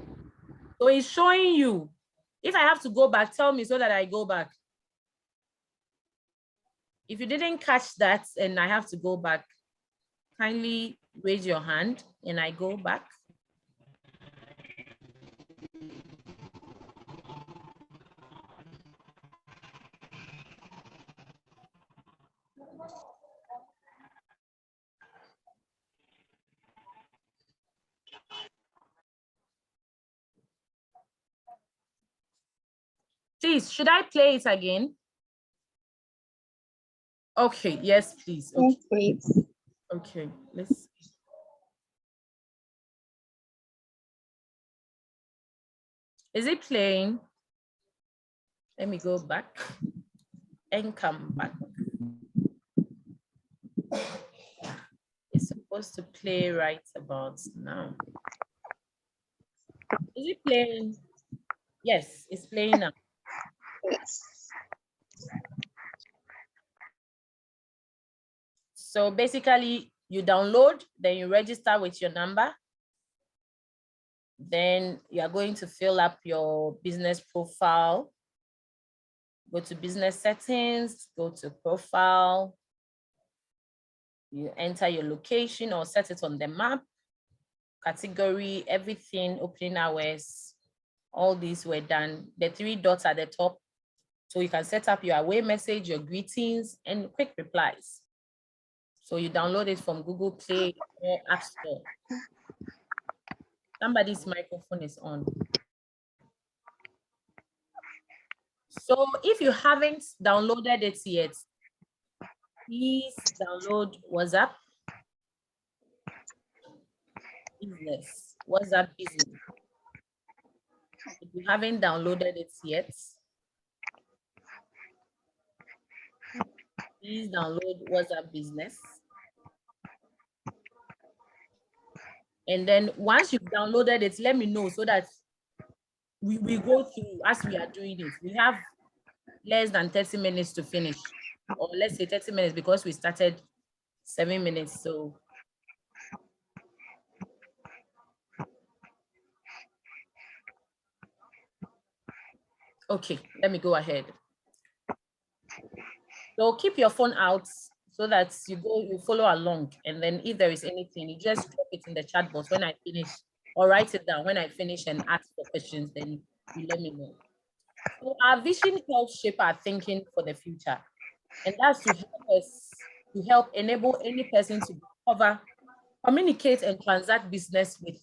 So it's showing you. If I have to go back, tell me so that I go back. If you didn't catch that and I have to go back, kindly raise your hand and I go back. Please, should I play it again? Okay, yes, please. Okay, please. Okay, let's see. Is it playing? Let me go back and come back. It's supposed to play right about now. Is it playing? Yes, it's playing now. Yes. So basically, you download, then you register with your number. Then you are going to fill up your business profile. Go to business settings, go to profile. You enter your location or set it on the map, category, everything, opening hours. All these were done. The 3 dots at the top. So you can set up your away message, your greetings, and quick replies. So you download it from Google Play or App Store. Somebody's microphone is on. So if you haven't downloaded it yet, please download WhatsApp Business. WhatsApp Business. If you haven't downloaded it yet, please download WhatsApp Business. And then once you've downloaded it, let me know so that we go through as we are doing it. We have less than 30 minutes to finish, or let's say 30 minutes because we started 7 minutes. So okay, let me go ahead. So keep your phone out so that you follow along. And then if there is anything, you just drop it in the chat box when I finish, or write it down when I finish and ask for questions, then you let me know. So our vision helps shape our thinking for the future. And that's to help enable any person to discover, communicate and transact business with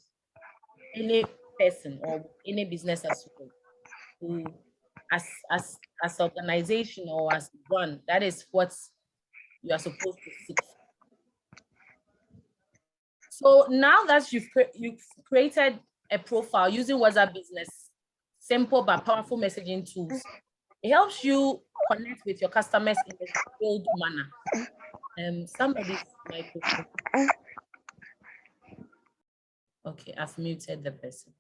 any person or any business as well. As organization or as one, that is what you are supposed to seek. So now that you've created a profile using WhatsApp Business, simple but powerful messaging tools, it helps you connect with your customers in a skilled manner. Somebody's microphone. Okay, I've muted the person.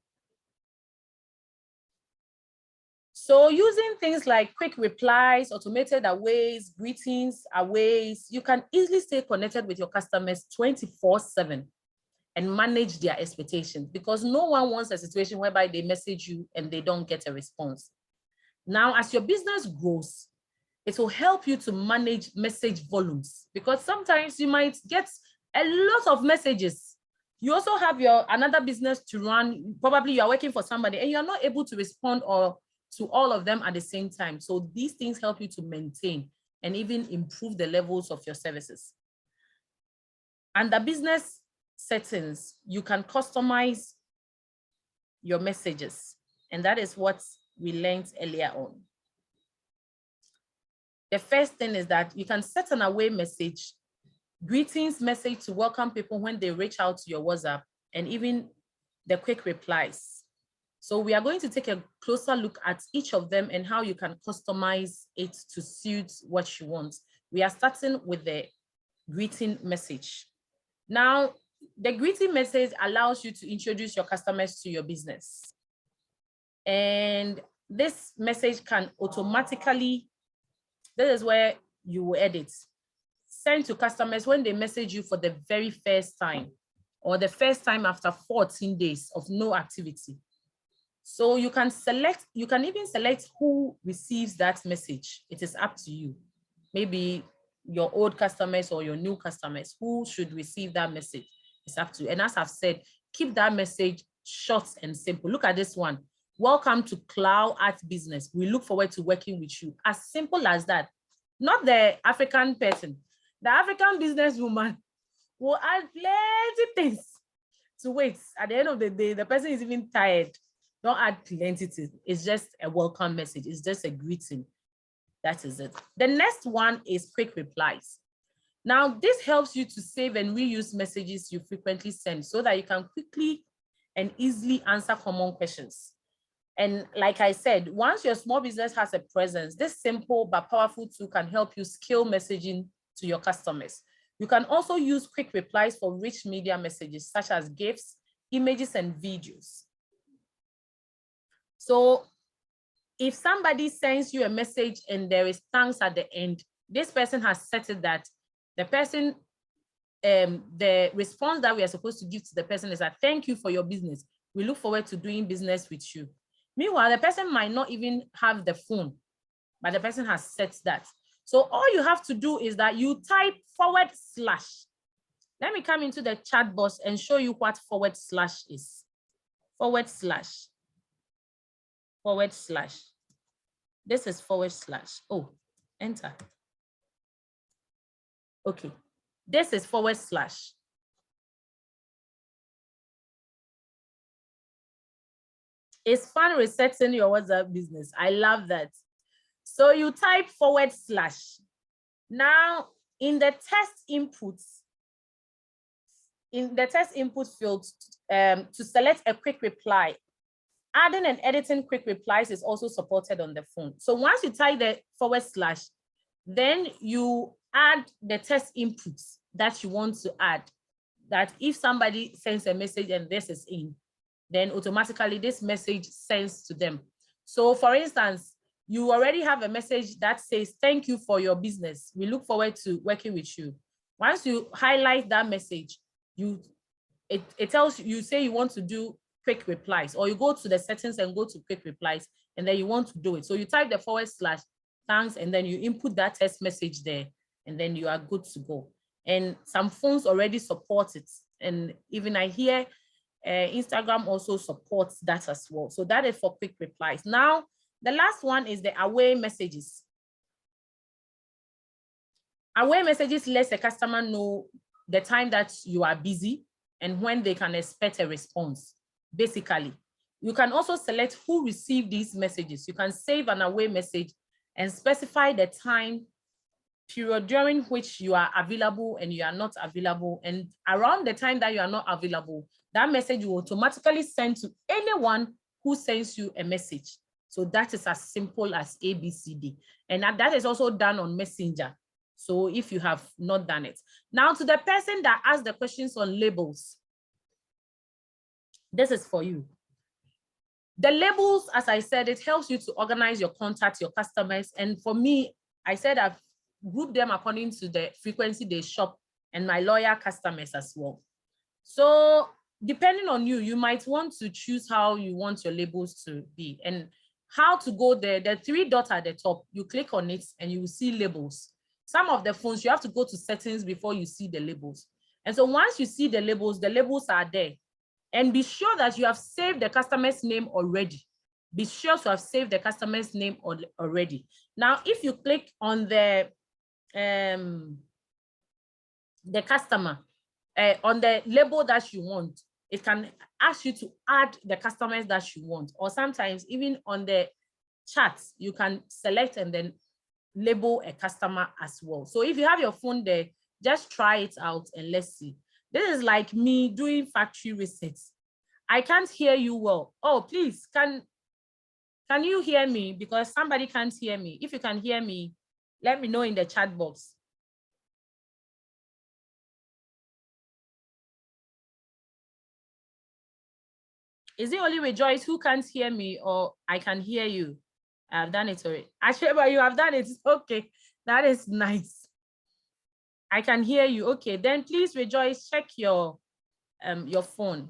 So using things like quick replies, automated aways, greetings, aways, you can easily stay connected with your customers 24/7 and manage their expectations, because no one wants a situation whereby they message you and they don't get a response. Now, as your business grows, it will help you to manage message volumes, because sometimes you might get a lot of messages. You also have another business to run. Probably you are working for somebody and you're not able to respond to all of them at the same time. So these things help you to maintain and even improve the levels of your services. Under business settings, you can customize your messages. And that is what we learned earlier on. The first thing is that you can set an away message, greetings message to welcome people when they reach out to your WhatsApp, and even the quick replies. So we are going to take a closer look at each of them and how you can customize it to suit what you want. We are starting with the greeting message. Now, the greeting message allows you to introduce your customers to your business. And this message can automatically, this is where you will edit, send to customers when they message you for the very first time, or the first time after 14 days of no activity. So you can even select who receives that message. It is up to you. Maybe your old customers or your new customers, who should receive that message. It's up to you. And as I've said, keep that message short and simple. Look at this one. Welcome to Cloud Art Business. We look forward to working with you. As simple as that. Not the African person. The African businesswoman will add plenty things to wait. At the end of the day, the person is even tired. Don't add plenty to it. It's just a welcome message. It's just a greeting. That is it. The next one is quick replies. Now, this helps you to save and reuse messages you frequently send so that you can quickly and easily answer common questions. And like I said, once your small business has a presence, this simple but powerful tool can help you scale messaging to your customers. You can also use quick replies for rich media messages such as GIFs, images, and videos. So if somebody sends you a message and there is thanks at the end, this person has set it that the person, the response that we are supposed to give to the person is that, thank you for your business. We look forward to doing business with you. Meanwhile, the person might not even have the phone, but the person has set that. So all you have to do is that you type /. Let me come into the chat box and show you what / is. /. This is /. Oh, enter. Okay, this is /. It's fun resetting your WhatsApp business. I love that. So you type /. Now, in the text input field, to select a quick reply, adding and editing quick replies is also supported on the phone. So once you type the /, then you add the text inputs that you want to add. That if somebody sends a message and this is in, then automatically this message sends to them. So for instance, you already have a message that says, thank you for your business. We look forward to working with you. Once you highlight that message, it tells you say you want to do quick replies, or you go to the settings and go to quick replies, and then you want to do it. So you type the /, thanks, and then you input that text message there, and then you are good to go. And some phones already support it. And even I hear Instagram also supports that as well. So that is for quick replies. Now, the last one is the away messages. Away messages lets the customer know the time that you are busy and when they can expect a response. Basically, you can also select who received these messages. You can save an away message and specify the time period during which you are available and you are not available. And around the time that you are not available, that message will automatically send to anyone who sends you a message. So that is as simple as ABCD. And that is also done on Messenger. So if you have not done it. Now to the person that asked the questions on labels, this is for you. The labels, as I said, it helps you to organize your contacts, your customers. And for me, I said I've grouped them according to the frequency they shop and my loyal customers as well. So depending on you, you might want to choose how you want your labels to be and how to go there. The 3 dots at the top, you click on it and you will see labels. Some of the phones, you have to go to settings before you see the labels. And so once you see the labels are there. And be sure that you have saved the customer's name already. Be sure to have saved the customer's name already. Now, if you click on the customer, on the label that you want, it can ask you to add the customers that you want. Or sometimes even on the chat, you can select and then label a customer as well. So if you have your phone there, just try it out and let's see. This is like me doing factory resets. I can't hear you well. Oh, please, can you hear me? Because somebody can't hear me. If you can hear me, let me know in the chat box. Is it only Rejoice who can't hear me, or I can hear you? I've done it already. Asheba, you have done it. Okay, that is nice. I can hear you. Okay, then please, Rejoice, check your phone.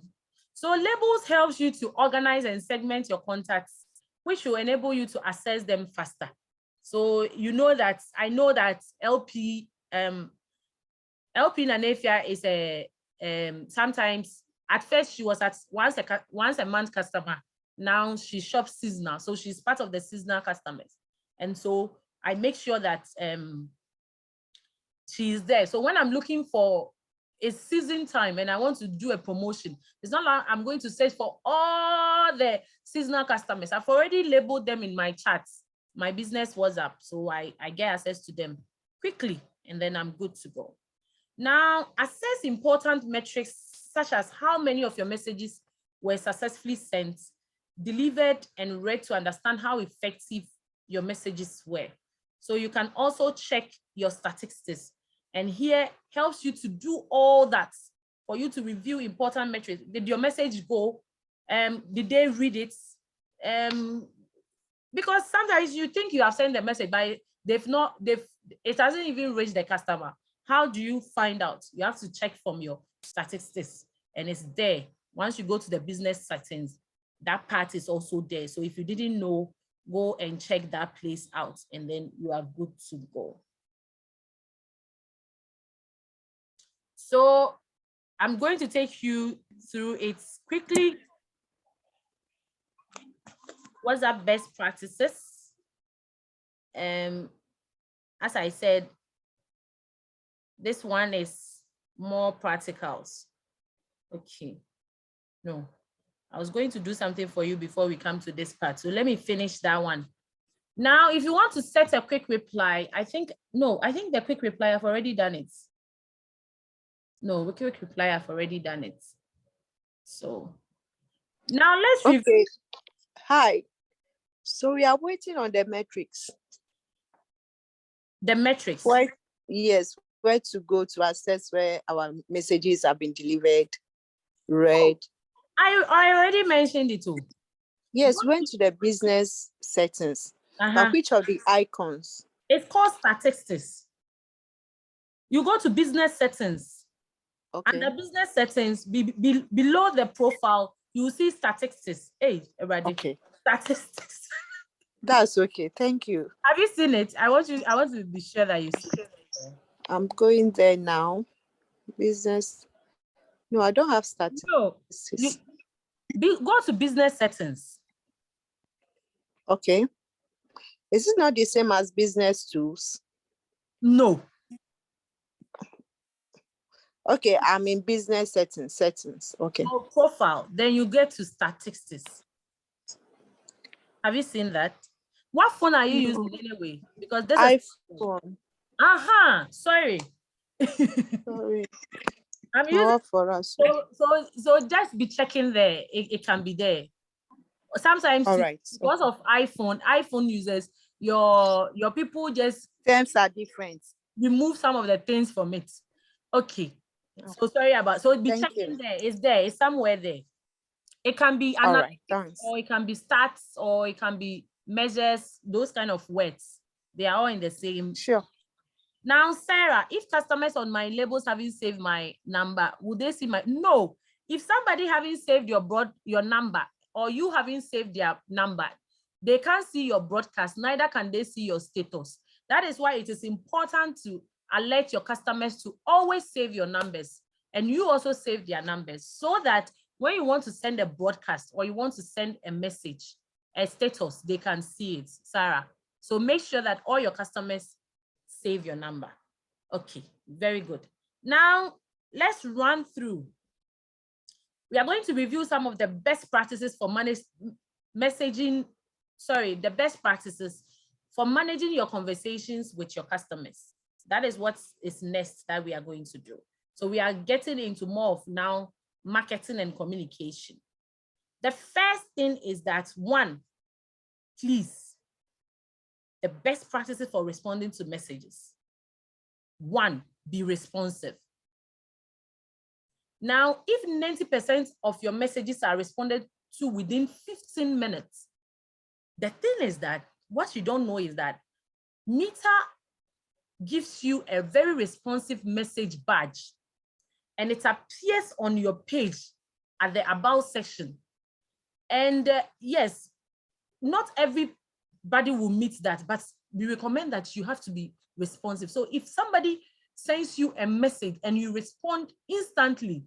So labels helps you to organize and segment your contacts, which will enable you to access them faster. So you know that, I know that LP Nanefia is a sometimes at first she was at once a month customer. Now she shops seasonal, so she's part of the seasonal customers. And so I make sure that she's there. So when I'm looking for a season time and I want to do a promotion, it's not like I'm going to search for all the seasonal customers. I've already labeled them in my chats, my business WhatsApp, so I get access to them quickly and then I'm good to go. Now, assess important metrics such as how many of your messages were successfully sent, delivered, and read to understand how effective your messages were. So you can also check your statistics. And here helps you to do all that for you to review important metrics. Did your message go? Did they read it? Because sometimes you think you have sent the message, but it hasn't even reached the customer. How do you find out? You have to check from your statistics, and it's there. Once you go to the business settings, that part is also there. So if you didn't know, go and check that place out, and then you are good to go. So I'm going to take you through it quickly. What's our best practices? As I said, this one is more practicals. Okay, no, I was going to do something for you before we come to this part. So let me finish that one. Now, if you want to set a quick reply, I think the quick reply, I've already done it. No, the quick reply, I've already done it. So now let's review. Okay. Hi. So we are waiting on the metrics. The metrics. Where, yes, where to go to assess where our messages have been delivered, read. I already mentioned it too. Yes, went to the business settings. But which of the icons? It's called statistics. You go to business settings. Okay. And the business settings, below the profile, you will see statistics. Hey, everybody. Okay. Statistics. That's okay. Thank you. Have you seen it? I want to be sure that you see it. I'm going there now. Business. No, I don't have statistics. No, go to business settings. Okay. Is it not the same as business tools? No. Okay, I'm in business settings. Okay. Go profile, then you get to statistics. Have you seen that? What phone are you using anyway? Because this iPhone. Sorry. Sorry. I'm using for us. So just be checking there. It can be there. Sometimes All right. because of iPhone users, your people just terms are different. Remove some of the things from it. Okay. So sorry about be Thank checking you. there. It's there, it's somewhere there. It can be All analytics, right, thanks. or it can be stats, or it can be measures, those kind of words. They are all in the same. Sure. Now, Sarah, if customers on my labels haven't saved my number, would they see my? No. If somebody haven't saved your number, or you haven't saved their number, they can't see your broadcast, neither can they see your status. That is why it is important to alert your customers to always save your numbers, and you also save their numbers, so that when you want to send a broadcast or you want to send a message, a status, they can see it, Sarah. So make sure that all your customers save your number. Okay, very good. Now, let's run through. We are going to review some of the best practices for the best practices for managing your conversations with your customers. That is what is next that we are going to do. So we are getting into more of now marketing and communication. The first thing is that, one, please, the best practices for responding to messages. One, be responsive. Now, if 90% of your messages are responded to within 15 minutes, the thing is that what you don't know is that Meta gives you a very responsive message badge, and it appears on your page at the About section. And yes, not everybody will meet that, but we recommend that you have to be responsive. So if somebody sends you a message and you respond instantly,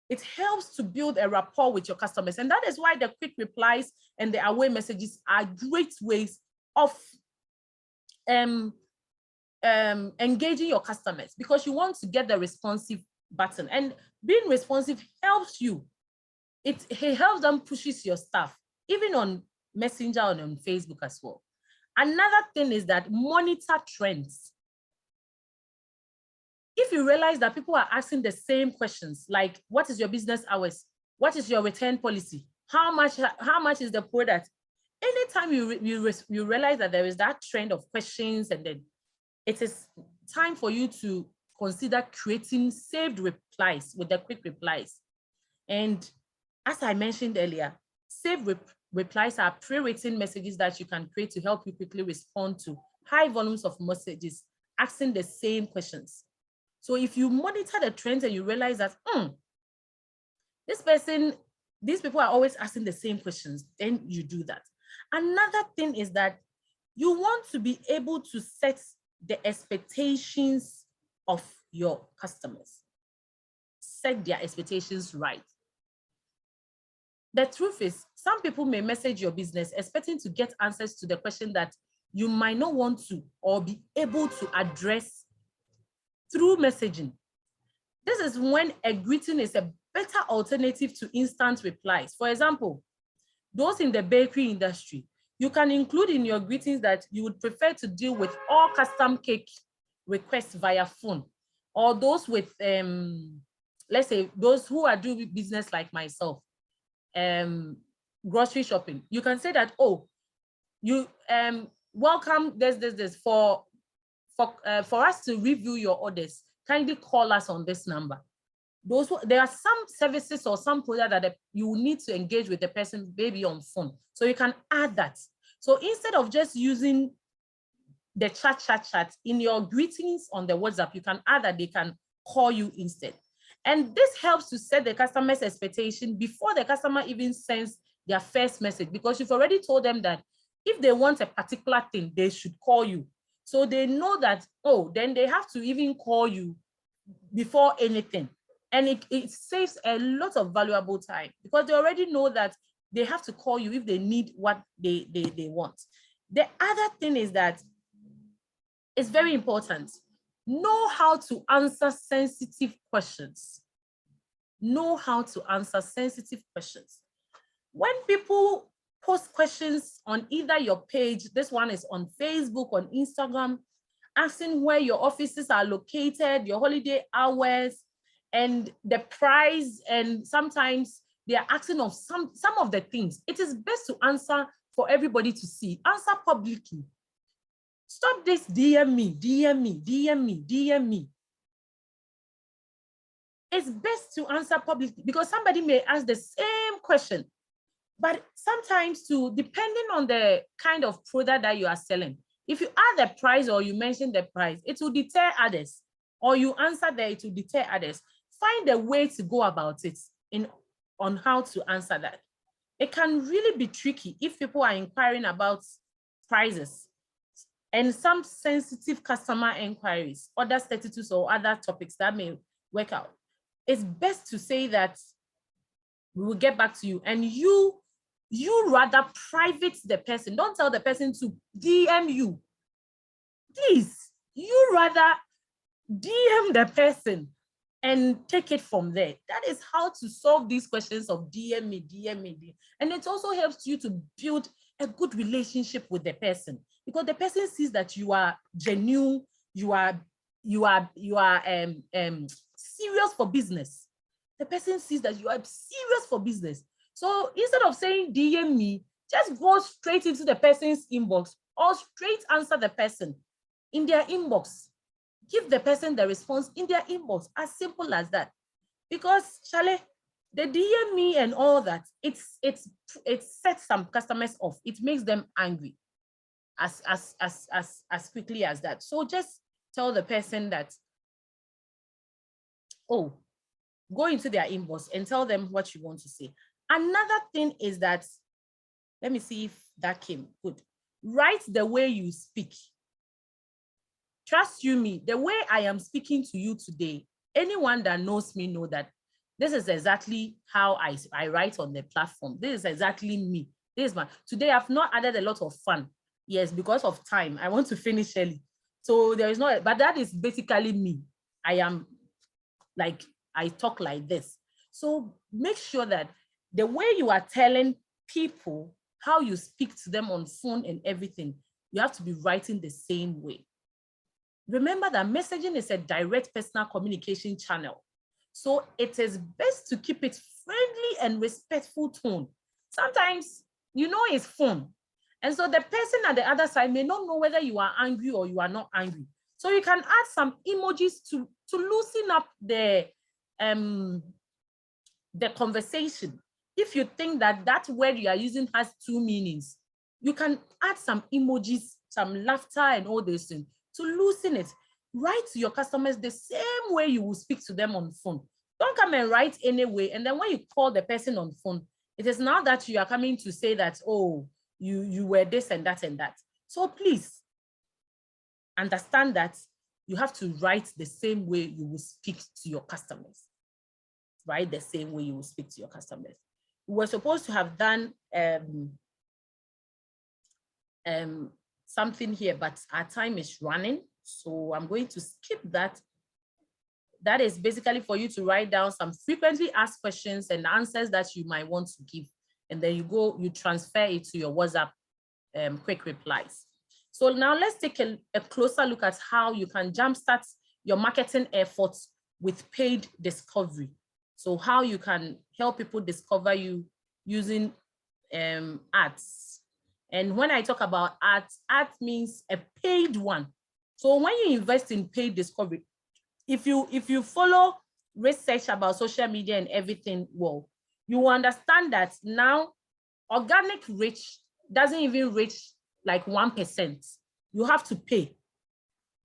it helps to build a rapport with your customers. And that is why the quick replies and the away messages are great ways of engaging your customers, because you want to get the responsive button, and being responsive helps you. It helps them, pushes your stuff, even on Messenger and on Facebook as well. Another thing is that monitor trends. If you realize that people are asking the same questions, like what is your business hours? What is your return policy? How much is the product? Anytime you realize that there is that trend of questions, and then it is time for you to consider creating saved replies with the quick replies. And as I mentioned earlier, saved replies are pre-written messages that you can create to help you quickly respond to high volumes of messages asking the same questions. So if you monitor the trends and you realize that these people are always asking the same questions, then you do that. Another thing is that you want to be able to set the expectations of your customers. Set their expectations right. The truth is, some people may message your business expecting to get answers to the question that you might not want to or be able to address through messaging. This is when a greeting is a better alternative to instant replies. For example, those in the bakery industry, you can include in your greetings that you would prefer to deal with all custom cake requests via phone, or those with, let's say, those who are doing business like myself, grocery shopping. You can say that, oh, you welcome this for us to review your orders. Kindly call us on this number. There are some services or some product that you need to engage with the person maybe on phone, so you can add that. So instead of just using the chat in your greetings on the WhatsApp, you can add that they can call you instead. And this helps to set the customer's expectation before the customer even sends their first message, because you've already told them that if they want a particular thing, they should call you. So they know that, oh, then they have to even call you before anything. And it saves a lot of valuable time, because they already know that they have to call you if they need what they want. The other thing is that it's very important. Know how to answer sensitive questions. Know how to answer sensitive questions. When people post questions on either your page, this one is on Facebook, on Instagram, asking where your offices are located, your holiday hours, and the price, and sometimes they are asking of some of the things, it is best to answer for everybody to see. Answer publicly. Stop this DM me. It's best to answer publicly, because somebody may ask the same question, but sometimes too, depending on the kind of product that you are selling, if you add the price or you mention the price, it will deter others, or you answer there, it will deter others. Find a way to go about it on how to answer that. It can really be tricky if people are inquiring about prices and some sensitive customer inquiries, other statuses or other topics that may work out. It's best to say that we will get back to you, and you rather private the person. Don't tell the person to DM you. Please, you rather DM the person and take it from there. That is how to solve these questions of DM me. And it also helps you to build a good relationship with the person, because the person sees that you are genuine, you are serious for business. The person sees that you are serious for business. So instead of saying DM me, just go straight into the person's inbox, or straight answer the person in their inbox. Give the person the response in their inbox, as simple as that. Because Charlie, the DM me and all that, it sets some customers off. It makes them angry as quickly as that. So just tell the person that, oh, go into their inbox and tell them what you want to say. Another thing is that, let me see if that came good. Write the way you speak. Trust you me, the way I am speaking to you today, anyone that knows me know that this is exactly how I write on the platform. This is exactly me. This is today I've not added a lot of fun. Yes, because of time. I want to finish early. So there is no, but that is basically me. I am like, I talk like this. So make sure that the way you are telling people how you speak to them on phone and everything, you have to be writing the same way. Remember that messaging is a direct personal communication channel. So it is best to keep it friendly and respectful tone. Sometimes, you know, it's phone. And so the person at the other side may not know whether you are angry or you are not angry. So you can add some emojis to loosen up the conversation. If you think that that word you are using has two meanings, you can add some emojis, some laughter and all those things to loosen it. Write to your customers the same way you will speak to them on phone. Don't come and write anyway. And then when you call the person on phone, it is now that you are coming to say that, oh, you were this and that and that. So please understand that you have to write the same way you will speak to your customers. Write the same way you will speak to your customers. We were supposed to have done something here, but our time is running. So I'm going to skip that That is basically for you to write down some frequently asked questions and answers that you might want to give. And then you transfer it to your WhatsApp quick replies. So now let's take a closer look at how you can jumpstart your marketing efforts with paid discovery. So how you can help people discover you using ads. And when I talk about ads means a paid one. So when you invest in paid discovery, if you follow research about social media and everything, well, you will understand that now organic reach doesn't even reach like 1%. You have to pay.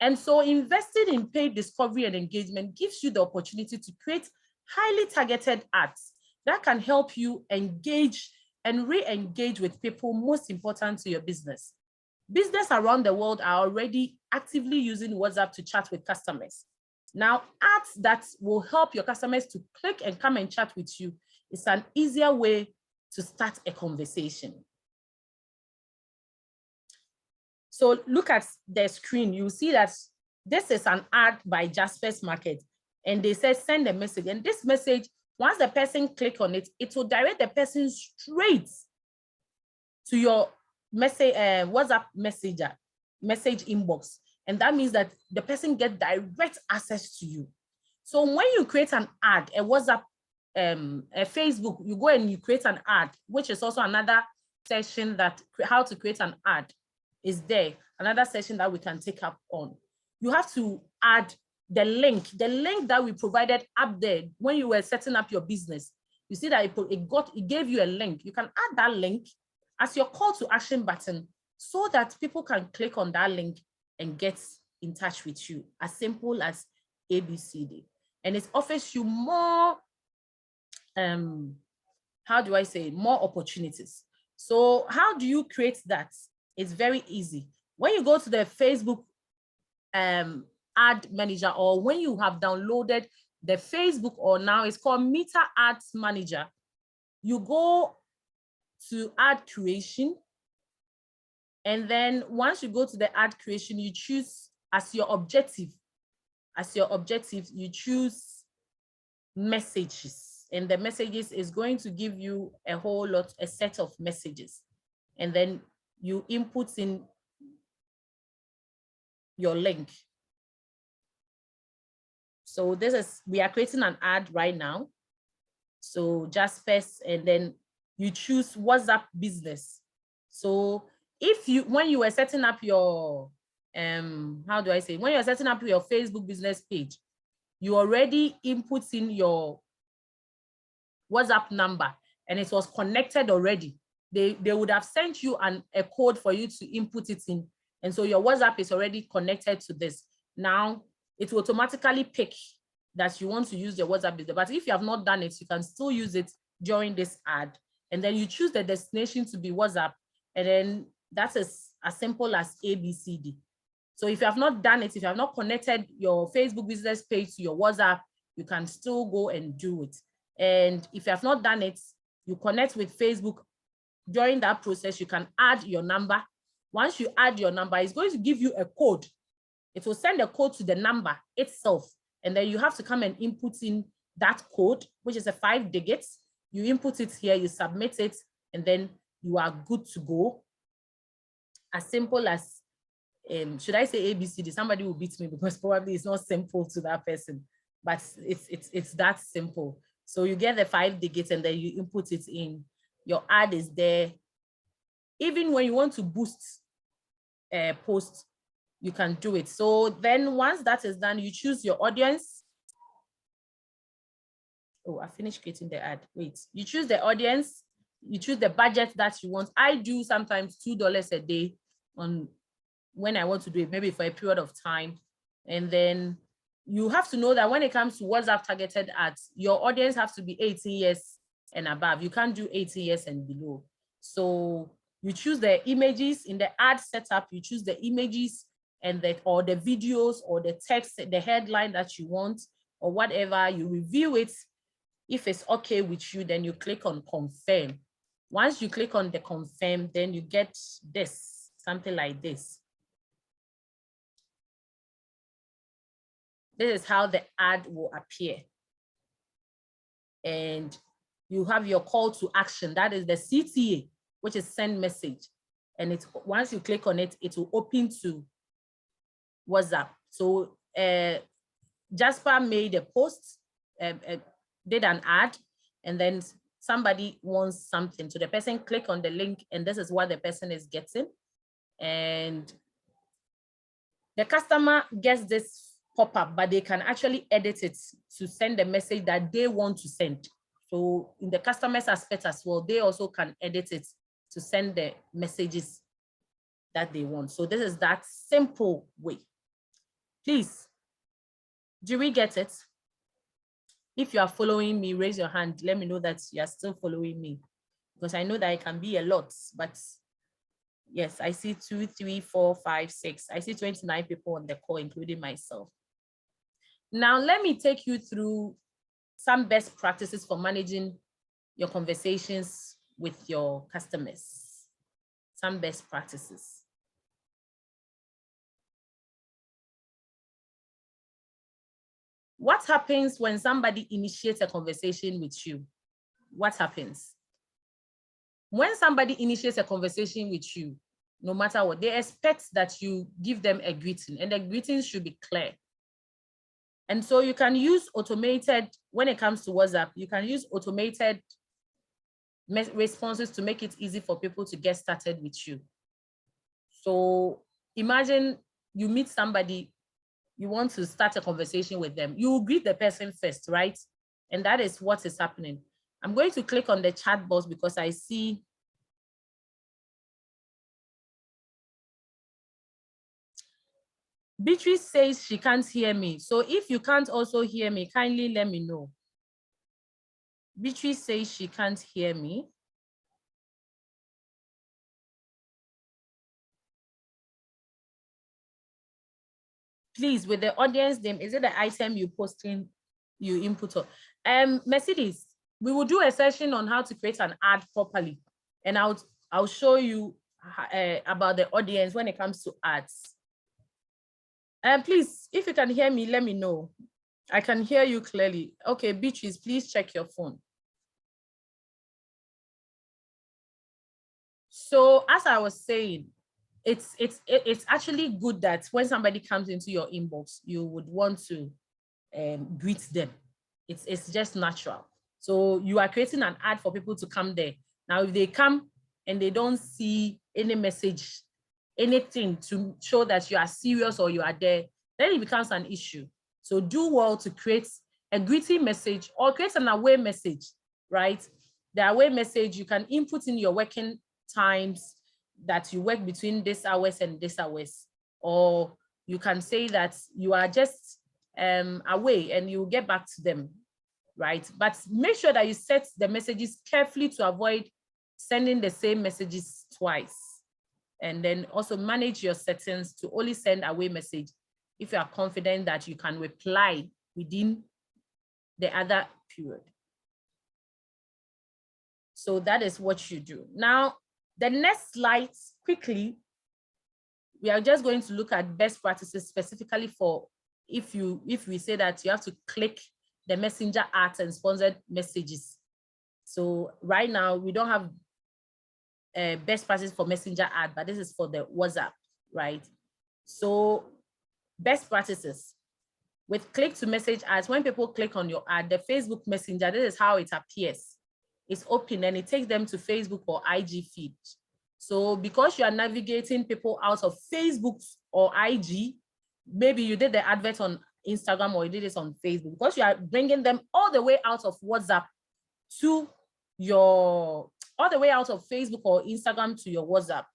And so investing in paid discovery and engagement gives you the opportunity to create highly targeted ads that can help you engage and re-engage with people most important to your business. Businesses around the world are already actively using WhatsApp to chat with customers. Now, ads that will help your customers to click and come and chat with you is an easier way to start a conversation. So look at the screen, you see that this is an ad by Jaspers Market, and they say send a message. And this message, once the person click on it, it will direct the person straight to your message, WhatsApp message inbox. And that means that the person gets direct access to you. So when you create an ad, a WhatsApp, a Facebook, you go and you create an ad, which is also another session that how to create an ad is there, another session that we can take up on. You have to add the link that we provided up there when you were setting up your business. You see that it gave you a link. You can add that link as your call to action button so that people can click on that link and get in touch with you, as simple as ABCD. And it offers you more, how do I say, more opportunities. So how do you create that? It's very easy. When you go to the Facebook ad manager, or when you have downloaded the Facebook, or now it's called Meta Ads Manager, you go to ad creation. And then once you go to the ad creation, you choose as your objective, you choose messages. And the messages is going to give you a set of messages. And then you input in your link. So we are creating an ad right now. So Jaspers, and then you choose WhatsApp business. So when you were setting up your, how do I say, when you're setting up your Facebook business page, you already input in your WhatsApp number and it was connected already. They would have sent you a code for you to input it in. And so your WhatsApp is already connected to this. Now it will automatically pick that you want to use your WhatsApp business. But if you have not done it, you can still use it during this ad. And then you choose the destination to be WhatsApp. And then that is as simple as ABCD. So if you have not done it, if you have not connected your Facebook business page to your WhatsApp, you can still go and do it. And if you have not done it, you connect with Facebook. During that process, you can add your number. Once you add your number, it's going to give you a code. It will send a code to the number itself. And then you have to come and input in that code, which is a 5 digits. You input it here, you submit it, and then you are good to go. As simple as, should I say ABCD? Somebody will beat me because probably it's not simple to that person, but it's that simple. So you get the 5 digits and then you input it in. Your ad is there. Even when you want to boost a post, you can do it. So then once that is done, you choose your audience. Oh, I finished creating the ad. Wait, you choose the audience, you choose the budget that you want. I do sometimes $2 a day on when I want to do it, maybe for a period of time. And then you have to know that when it comes to WhatsApp targeted ads, your audience has to be 18 years and above. You can't do 18 years and below. So you choose the images in the ad setup, you choose the images and or the videos or the text, the headline that you want or whatever, you review it. If it's okay with you, then you click on confirm. Once you click on the confirm, then you get this, something like this. This is how the ad will appear. And you have your call to action. That is the CTA, which is send message. And it's once you click on it, it will open to WhatsApp. So Jasper made a post, did an ad, and then somebody wants something. So the person click on the link, and this is what the person is getting. And the customer gets this pop-up, but they can actually edit it to send the message that they want to send. So in the customer's aspect as well, they also can edit it to send the messages that they want. So this is that simple way. Please, do we get it? If you are following me, raise your hand. Let me know that you are still following me, because I know that it can be a lot, but yes, I see 2, 3, 4, 5, 6. I see 29 people on the call, including myself. Now, let me take you through some best practices for managing your conversations with your customers. Some best practices. What happens when somebody initiates a conversation with you? What happens? When somebody initiates a conversation with you, no matter what, they expect that you give them a greeting, and the greeting should be clear. And so you can use automated, when it comes to WhatsApp, you can use automated responses to make it easy for people to get started with you. So imagine you meet somebody, you want to start a conversation with them. You greet the person first, right? And that is what is happening. I'm going to click on the chat box because I see Beatrice says she can't hear me. So if you can't also hear me, kindly let me know. Beatrice says she can't hear me. Please, with the audience name, is it the item you posting, you input? Mercedes, we will do a session on how to create an ad properly. And I'll show you about the audience when it comes to ads. Please, if you can hear me, let me know. I can hear you clearly. Okay, Beatrice, please check your phone. So as I was saying, it's actually good that when somebody comes into your inbox, you would want to greet them. It's just natural. So you are creating an ad for people to come there. Now, if they come and they don't see any message, anything to show that you are serious or you are there, then it becomes an issue. So do well to create a greeting message or create an away message, right? The away message, you can input in your working times that you work between this hours and this hours, or you can say that you are just away and you get back to them, right? But make sure that you set the messages carefully to avoid sending the same messages twice. And then also manage your settings to only send away message if you are confident that you can reply within the other period. So that is what you do. Now, the next slide, quickly, we are just going to look at best practices specifically for if we say that you have to click the messenger ads and sponsored messages. So right now we don't have best practices for messenger ad, but this is for the WhatsApp, right? So best practices with click to message ads. When people click on your ad, the Facebook Messenger, this is how it appears. It's open and it takes them to Facebook or IG feed. So because you are navigating people out of Facebook or IG, maybe you did the advert on Instagram or you did this on Facebook, because you are bringing them all the way out of WhatsApp to your, all the way out of Facebook or Instagram to your WhatsApp.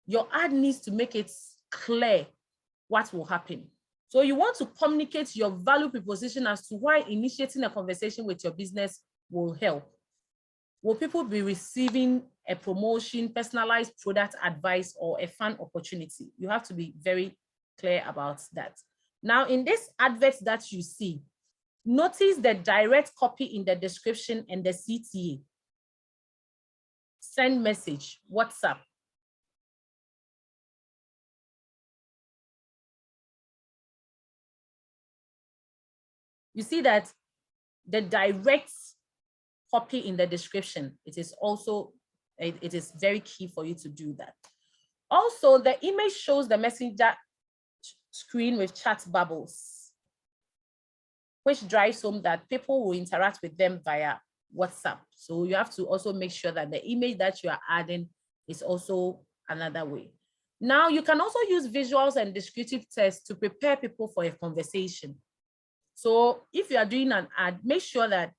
Your ad needs to make it clear what will happen. So you want to communicate your value proposition as to why initiating a conversation with your business will help. Will people be receiving a promotion, personalized product advice, or a fun opportunity? You have to be very clear about that. Now, in this advert that you see, notice the direct copy in the description and the CTA. Send message, WhatsApp. You see that the direct copy in the description, it is also, it is very key for you to do that. Also, the image shows the messenger screen with chat bubbles, which drives home that people will interact with them via WhatsApp. So you have to also make sure that the image that you are adding is also another way. Now, you can also use visuals and descriptive text to prepare people for a conversation. So if you are doing an ad, make sure that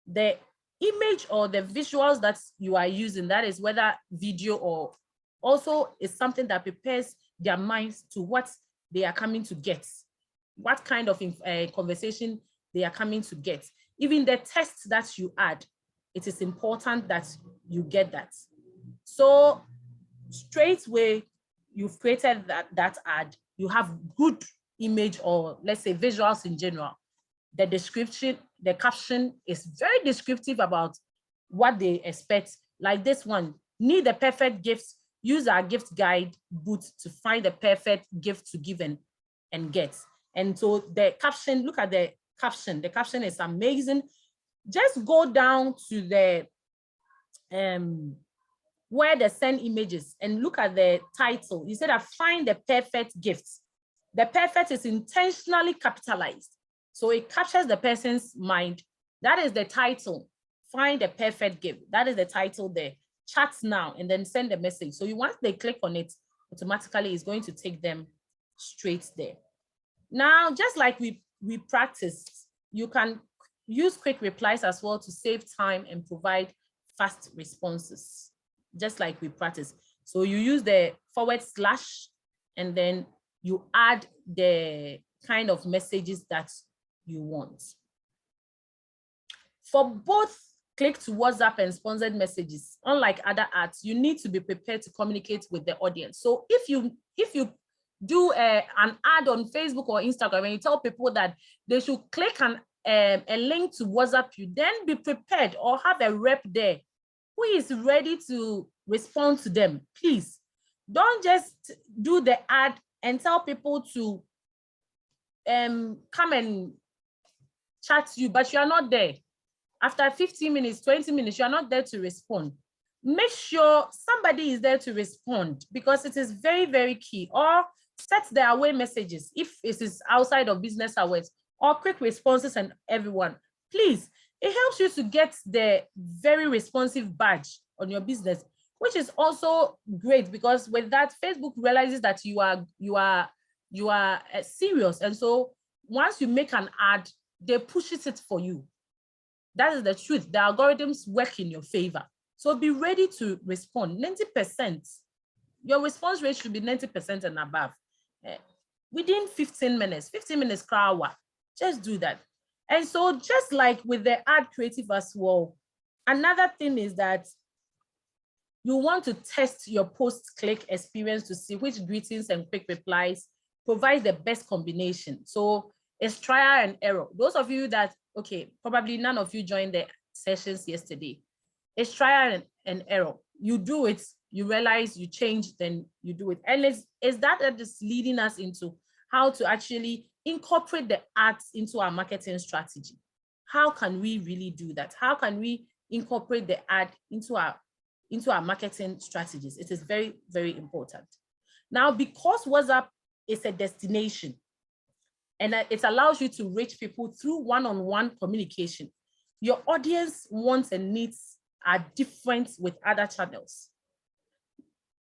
the image or the visuals that you are using, that is whether video or also is something that prepares their minds to what they are coming to get, what kind of conversation they are coming to get. Even the text that you add, it is important that you get that. So straight away, you've created that ad, you have good image, or let's say visuals in general. The description, the caption is very descriptive about what they expect. Like this one, need the perfect gift, use our gift guide boot to find the perfect gift to give and get. And so the caption, look at the caption is amazing. Just go down to the where they send images and look at the title. You said, I find the perfect gift. The perfect is intentionally capitalized. So it captures the person's mind. That is the title. Find the perfect gift. That is the title there. Chat now and then send a message. So once they click on it, automatically it's going to take them straight there. Now, just like we practiced, you can use quick replies as well to save time and provide fast responses, just like we practiced. So you use the / and then you add the kind of messages that you want. For both click to WhatsApp and sponsored messages, unlike other ads, you need to be prepared to communicate with the audience. So if you do an ad on Facebook or Instagram and you tell people that they should click on a link to WhatsApp you, then be prepared or have a rep there who is ready to respond to them. Please don't just do the ad and tell people to come and chat to you, but you are not there. After 15 minutes, 20 minutes, you are not there to respond. Make sure somebody is there to respond, because it is very, very key. Or set the away messages if it is outside of business hours, or quick responses and everyone. Please, it helps you to get the very responsive badge on your business, which is also great, because with that, Facebook realizes that you are serious. And so once you make an ad, they push it for you. That is the truth. The algorithms work in your favor. So be ready to respond. 90%, your response rate should be 90% and above. Within 15 minutes per hour, just do that. And so just like with the ad creative as well, another thing is that you want to test your post-click experience to see which greetings and quick replies provide the best combination. So it's trial and error. Those of you that, okay, probably none of you joined the sessions yesterday. It's trial and error. You do it, you realize you change, then you do it. And it's that is leading us into how to actually incorporate the ads into our marketing strategy. How can we really do that? How can we incorporate the ad into our marketing strategies? It is very, very important. Now, because WhatsApp is a destination, and it allows you to reach people through one-on-one communication, your audience wants and needs are different with other channels.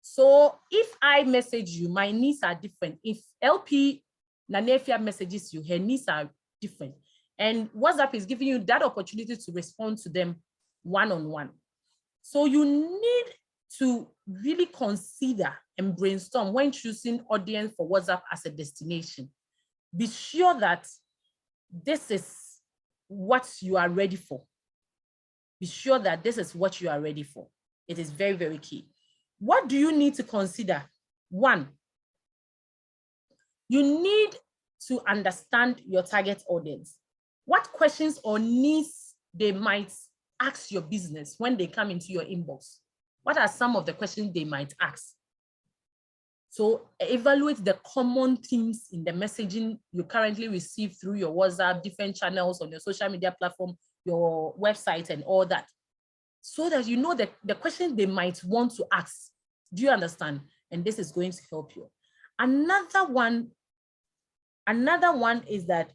So if I message you, my needs are different. If LP Nanefia messages you, her needs are different. And WhatsApp is giving you that opportunity to respond to them one-on-one. So you need to really consider and brainstorm when choosing audience for WhatsApp as a destination. Be sure that this is what you are ready for. Be sure that this is what you are ready for. It is very, very key. What do you need to consider? One, you need to understand your target audience. What questions or needs they might ask your business when they come into your inbox? What are some of the questions they might ask? So evaluate the common themes in the messaging you currently receive through your WhatsApp, different channels on your social media platform, your website and all that, so that you know the questions they might want to ask. Do you understand? And this is going to help you. Another one is that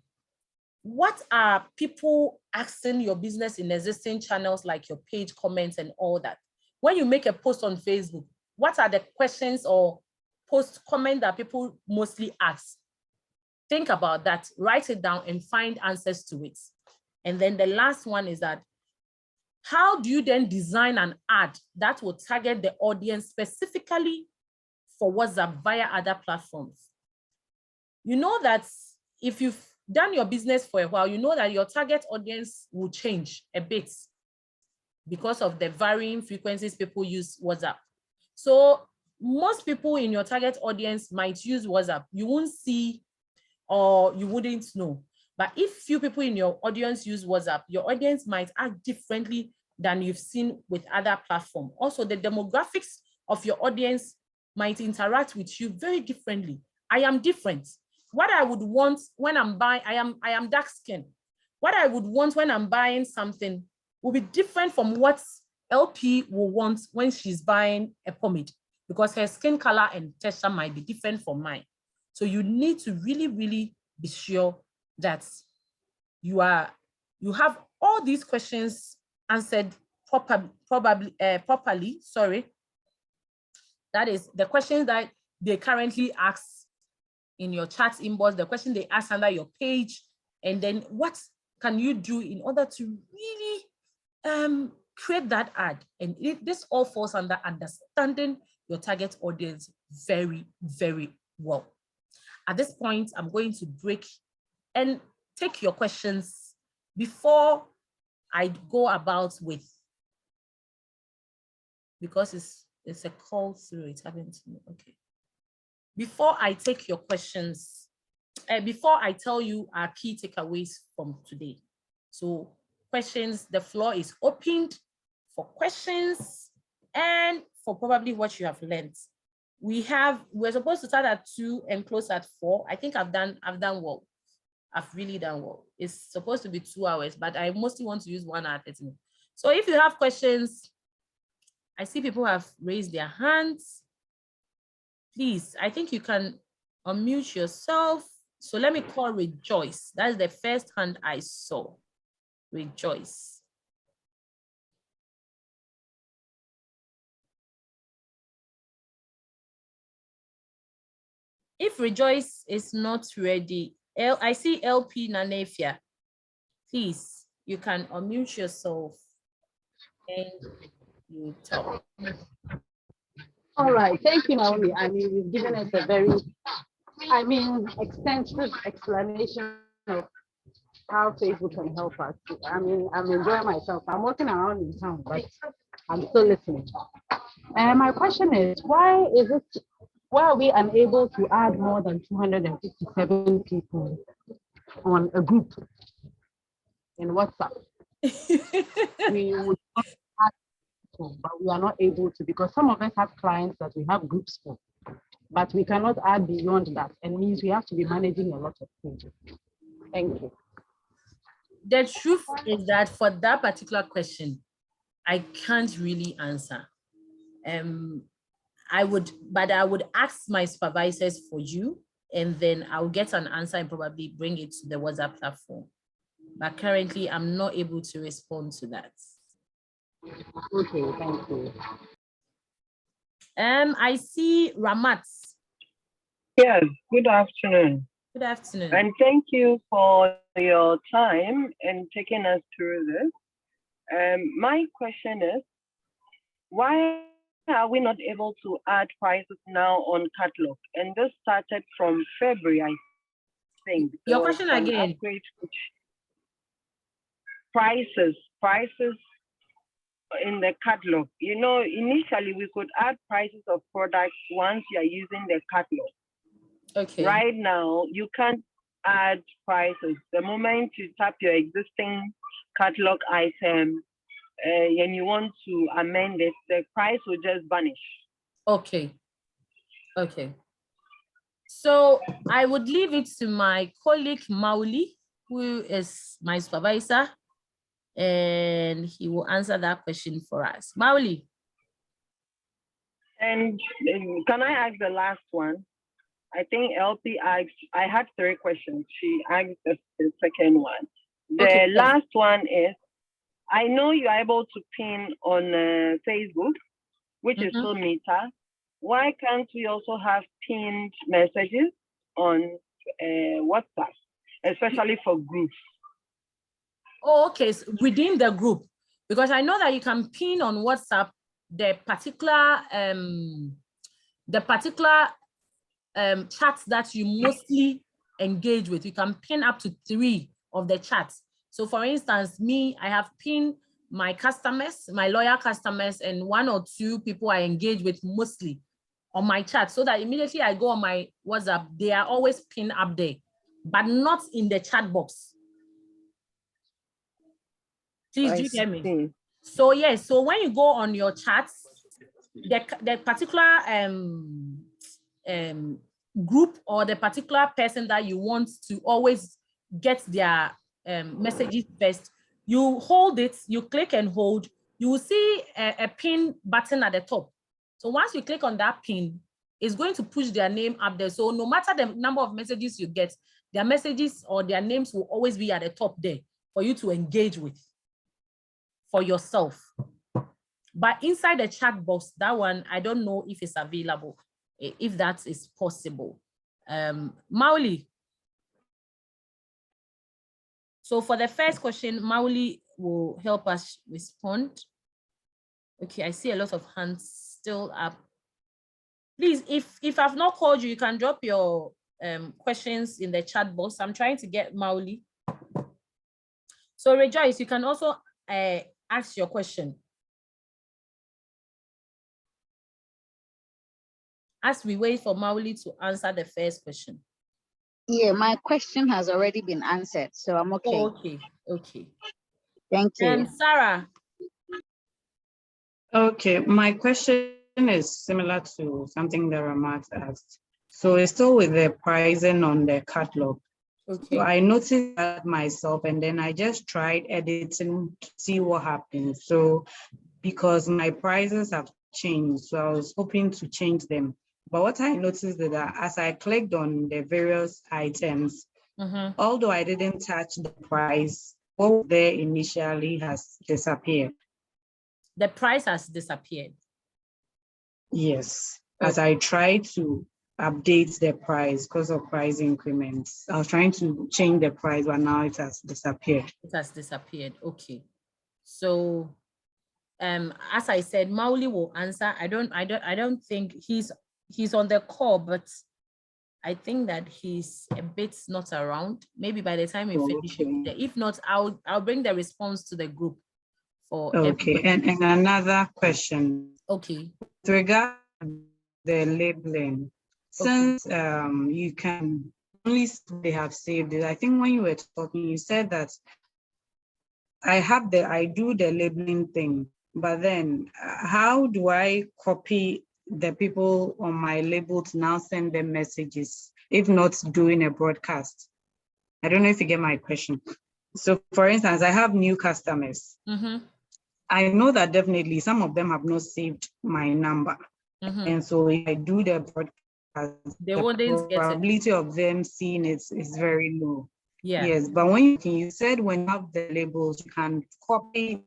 what are people asking your business in existing channels like your page comments and all that? When you make a post on Facebook, what are the questions or post comment that people mostly ask? Think about that, write it down and find answers to it. And then the last one is that, how do you then design an ad that will target the audience specifically for WhatsApp via other platforms? You know that if you've done your business for a while, you know that your target audience will change a bit because of the varying frequencies people use WhatsApp. So most people in your target audience might use WhatsApp. You won't see or you wouldn't know. But if few people in your audience use WhatsApp, your audience might act differently than you've seen with other platforms. Also, the demographics of your audience might interact with you very differently. I am different. What I would want when I'm buying, I am dark skinned. What I would want when I'm buying something will be different from what LP will want when she's buying a pomade, because her skin color and texture might be different from mine. So you need to really, really be sure that you have all these questions answered properly. Sorry. That is the questions that they currently ask in your chat inbox, the question they ask under your page, and then what can you do in order to really create that ad? And this all falls under understanding your target audience very, very well. At this point, I'm going to break and take your questions before I go about with, because it's a call through, it's happening to me. Okay. Before I take your questions, before I tell you our key takeaways from today. So questions, the floor is opened for questions and for probably what you have learned. We're supposed to start at 2 and close at 4. I think I've done well. I've really done well. It's supposed to be 2 hours, but I mostly want to use 1 hour 30 minutes. So if you have questions, I see people have raised their hands. Please, I think you can unmute yourself. So let me call Rejoice. That's the first hand I saw. Rejoice. If Rejoice is not ready, I see LP Nanefia. Please, you can unmute yourself and you talk. All right, thank you, Naomi. I mean, you've given us a very, extensive explanation of how Facebook can help us. I mean, I'm enjoying myself. I'm walking around in town, but I'm still listening. And my question is, why are we unable to add more than 257 people on a group in WhatsApp? We would add people, but we are not able to, because some of us have clients that we have groups for, but we cannot add beyond that, and means we have to be managing a lot of pages. Thank you. The truth is that for that particular question, I can't really answer. I would ask my supervisors for you, and then I'll get an answer and probably bring it to the WhatsApp platform. But currently, I'm not able to respond to that. Okay, thank you. I see Ramat. Yes, good afternoon. Good afternoon. And thank you for your time and taking us through this. My question is, why are we not able to add prices now on catalog? And this started from February, I think. Your question again. Prices in the catalog. You know, initially we could add prices of products once you are using the catalog. Okay. Right now, you can't add prices. The moment you tap your existing catalog item and you want to amend it, the price will just vanish. Okay. Okay. So I would leave it to my colleague Mauli, who is my supervisor, and he will answer that question for us. Mauli. And can I ask the last one? I think LP asked, I had 3 questions. She asked the second one. The Okay, yes. last one is, I know you're able to pin on Facebook, which is still Meta. Why can't we also have pinned messages on WhatsApp, especially for groups? Oh, okay, so within the group, because I know that you can pin on WhatsApp the particular chats that you mostly engage with. You can pin up to 3 of the chats. So for instance, me, I have pinned my customers, my loyal customers, and 1 or 2 people I engage with mostly on my chat, so that immediately I go on my WhatsApp, they are always pinned up there, but not in the chat box. Please, do you get me? So yes, so when you go on your chats, the particular group or the particular person that you want to always get their messages first, you hold it, you click and hold, you will see a pin button at the top. So once you click on that pin, it's going to push their name up there. So no matter the number of messages you get, their messages or their names will always be at the top there for you to engage with for yourself. But inside the chat box, that one, I don't know if it's available, if that is possible. Mauli. So for the first question, Mauli will help us respond. Okay, I see a lot of hands still up. Please, if I've not called you, you can drop your questions in the chat box. I'm trying to get Mauli. So Rejoice, you can also ask your question. As we wait for Mauli to answer the first question. Yeah, my question has already been answered, so I'm okay. Oh, okay, okay. Thank you. And Sarah. Okay, my question is similar to something that Ramat asked. So it's still with the pricing on the catalog. Okay. So I noticed that myself, and then I just tried editing to see what happens. So because my prices have changed, so I was hoping to change them. But what I noticed is that as I clicked on the various items, although I didn't touch the price, what was there initially has disappeared. The price has disappeared. Yes, as I tried to update the price because of price increments. I was trying to change the price, but now it has disappeared. It has disappeared. Okay. So as I said, Mauli will answer. I don't think he's on the call, but I think that he's a bit not around. Maybe by the time we finish, if not, I'll bring the response to the group for okay. And another question. Okay. With regard to the labeling, since you can only see they have saved it. I think when you were talking, you said that I do the labeling thing, but then how do I copy the people on my label to now send them messages, if not doing a broadcast? I don't know if you get my question. So for instance, I have new customers. I know that definitely some of them have not saved my number. And so if I do the broadcast, the probability of them seeing it is very low. Yeah. Yes, but when you said when you have the labels, you can copy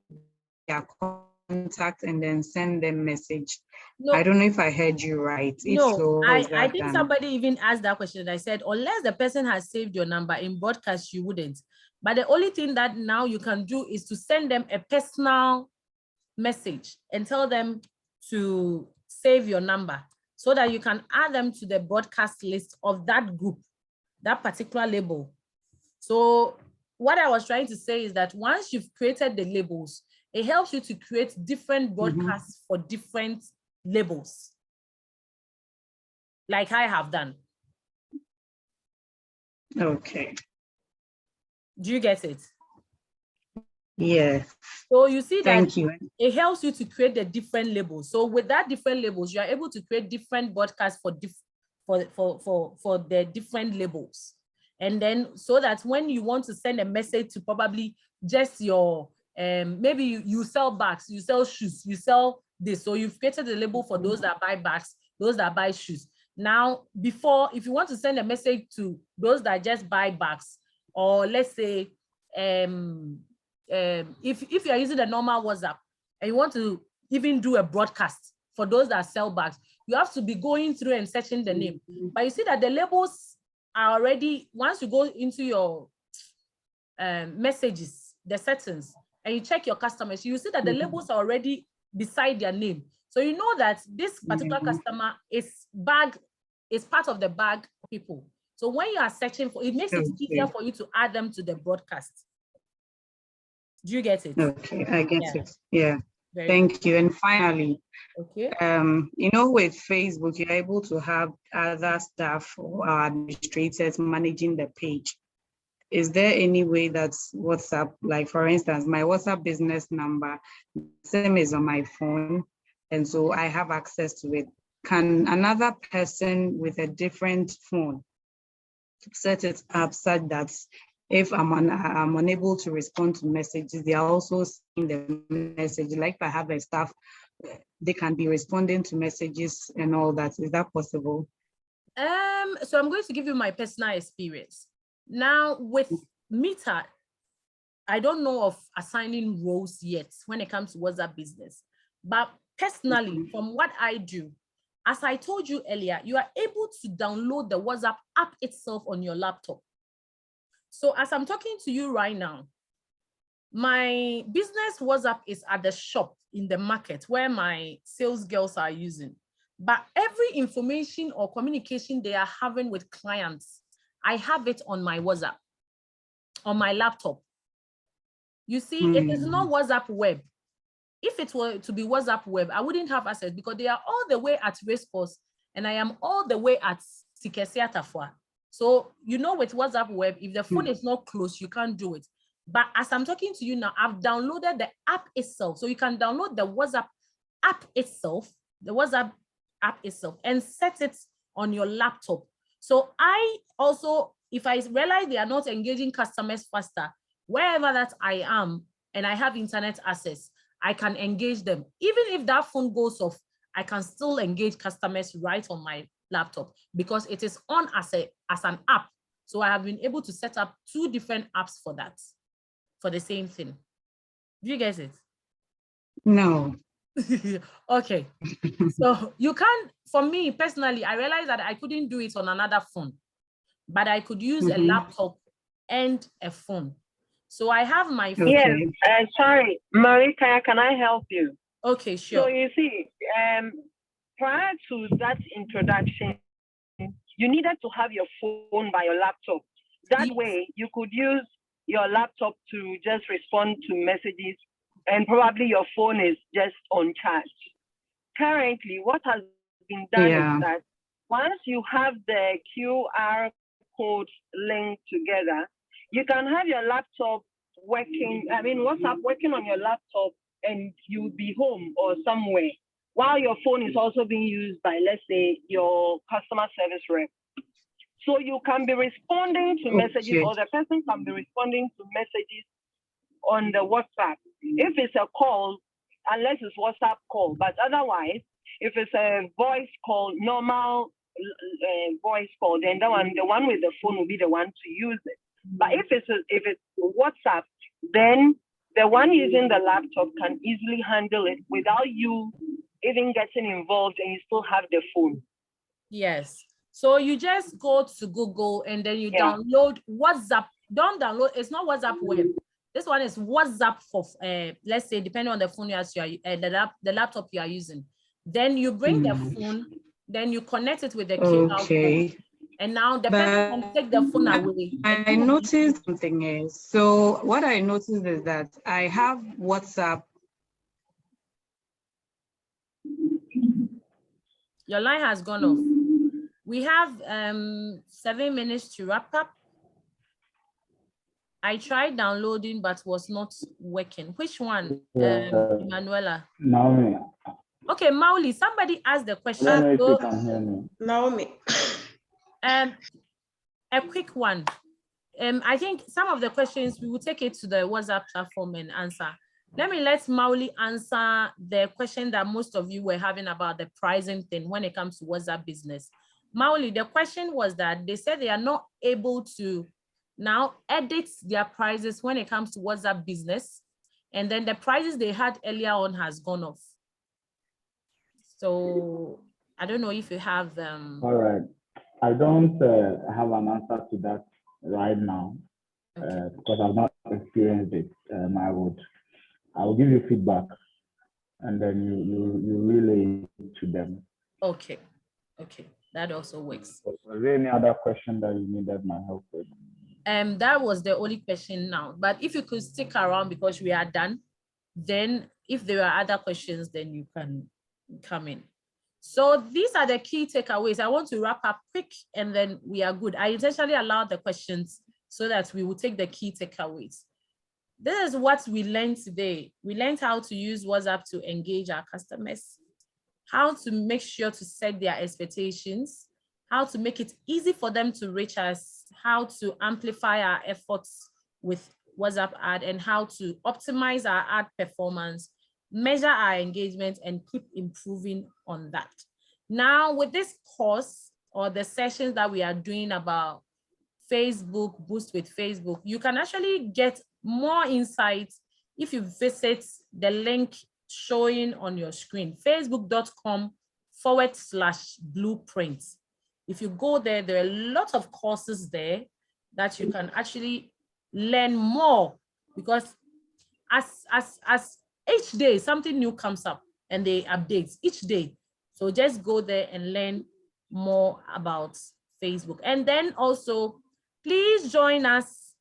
their contact and then send them message. No, I don't know if I heard you right. No, if so, I think somebody even asked that question. I said, unless the person has saved your number in broadcast, you wouldn't. But the only thing that now you can do is to send them a personal message and tell them to save your number so that you can add them to the broadcast list of that group, that particular label. So what I was trying to say is that once you've created the labels, it helps you to create different broadcasts for different labels, like I have done. Okay. Do you get it? Yeah. So you see that Thank you. It helps you to create the different labels. So with that different labels, you are able to create different broadcasts for the different labels. And then so that when you want to send a message to probably just your, maybe you sell bags, you sell shoes, you sell this. So you've created a label for those that buy bags, those that buy shoes. Now, before, if you want to send a message to those that just buy bags, or let's say, if you are using the normal WhatsApp and you want to even do a broadcast for those that sell bags, you have to be going through and searching the name. But you see that the labels are already, once you go into your messages, the settings, and you check your customers, you see that the labels are already beside their name. So you know that this particular customer is part of the bag people. So when you are searching for, it makes it easier for you to add them to the broadcast. Do you get it? Okay, I get it. Yeah. Very Thank you. And finally, okay. With Facebook, you're able to have other staff or administrators managing the page. Is there any way that WhatsApp, like for instance, my WhatsApp business number, same is on my phone, and so I have access to it. Can another person with a different phone set it up such that if I'm unable to respond to messages, they are also seeing the message? Like if I have a staff, they can be responding to messages and all that. Is that possible? So I'm going to give you my personal experience. Now with Meter, I don't know of assigning roles yet when it comes to WhatsApp business. But personally, from what I do, as I told you earlier, you are able to download the WhatsApp app itself on your laptop. So as I'm talking to you right now, my business WhatsApp is at the shop in the market where my sales girls are using. But every information or communication they are having with clients, I have it on my WhatsApp, on my laptop. You see, it is not WhatsApp web. If it were to be WhatsApp web, I wouldn't have access because they are all the way at Racecourse and I am all the way at Sikesia Tafwa. So, with WhatsApp web, if the phone is not close, you can't do it. But as I'm talking to you now, I've downloaded the app itself. So you can download the WhatsApp app itself, and set it on your laptop. So I also, if I realize they are not engaging customers faster, wherever that I am and I have internet access, I can engage them. Even if that phone goes off, I can still engage customers right on my laptop because it is on as an app. So I have been able to set up 2 different apps for that, for the same thing. Do you get it? No. Okay. So you can, for me personally, I realized that I couldn't do it on another phone, but I could use a laptop and a phone. So I have my phone. Yes, sorry, Marika, can I help you? Okay, sure. So you see, prior to that introduction, you needed to have your phone by your laptop. That way, you could use your laptop to just respond to messages, and probably your phone is just on charge. Currently, what has been done is that once you have the QR code linked together, you can have your laptop working, WhatsApp working on your laptop, and you'll be home or somewhere, while your phone is also being used by, let's say, your customer service rep. So you can be responding to messages, or the person can be responding to messages on the WhatsApp. If it's a call, unless it's WhatsApp call, but otherwise, if it's a voice call, normal voice call, then the one with the phone will be the one to use it. But if it's WhatsApp, then the one using the laptop can easily handle it without you even getting involved, and you still have the phone. Yes. So you just go to Google and then you download WhatsApp. Don't download, it's not WhatsApp web. This one is WhatsApp for, let's say, depending on the phone the laptop you are using. Then you bring the phone, then you connect it with the QR code. And now the person can take the phone away. I noticed something else. So what I noticed is that I have WhatsApp. Your line has gone off. We have 7 minutes to wrap up. I tried downloading, but was not working. Which one, Emanuela? No. Okay, Mauli, somebody asked the question. I don't know if you So, can hear me. Naomi. a quick one. I think some of the questions we will take it to the WhatsApp platform and answer. Let Mauli answer the question that most of you were having about the pricing thing when it comes to WhatsApp business. Mauli, the question was that they said they are not able to now edit their prices when it comes to WhatsApp business, and then the prices they had earlier on has gone off. So I don't know if you have All right. I don't have an answer to that right now because I've not experienced it. I will give you feedback, and then you relay it to them. Okay, that also works. Was there any other question that you needed my help with? That was the only question now. But if you could stick around because we are done, then if there are other questions, then you can come in. So these are the key takeaways. I want to wrap up quick and then we are good. I intentionally allowed the questions so that we will take the key takeaways. This is what we learned today. We learned how to use WhatsApp to engage our customers, how to make sure to set their expectations, how to make it easy for them to reach us, how to amplify our efforts with WhatsApp ad, and how to optimize our ad performance, measure our engagement, and keep improving on that. Now, with this course or the sessions that we are doing about Facebook, Boost with Facebook, you can actually get more insights if you visit the link showing on your screen, facebook.com/blueprint. If you go there, there are a lot of courses there that you can actually learn more, because as each day something new comes up and they update each day. So just go there and learn more about Facebook. And then also, please join us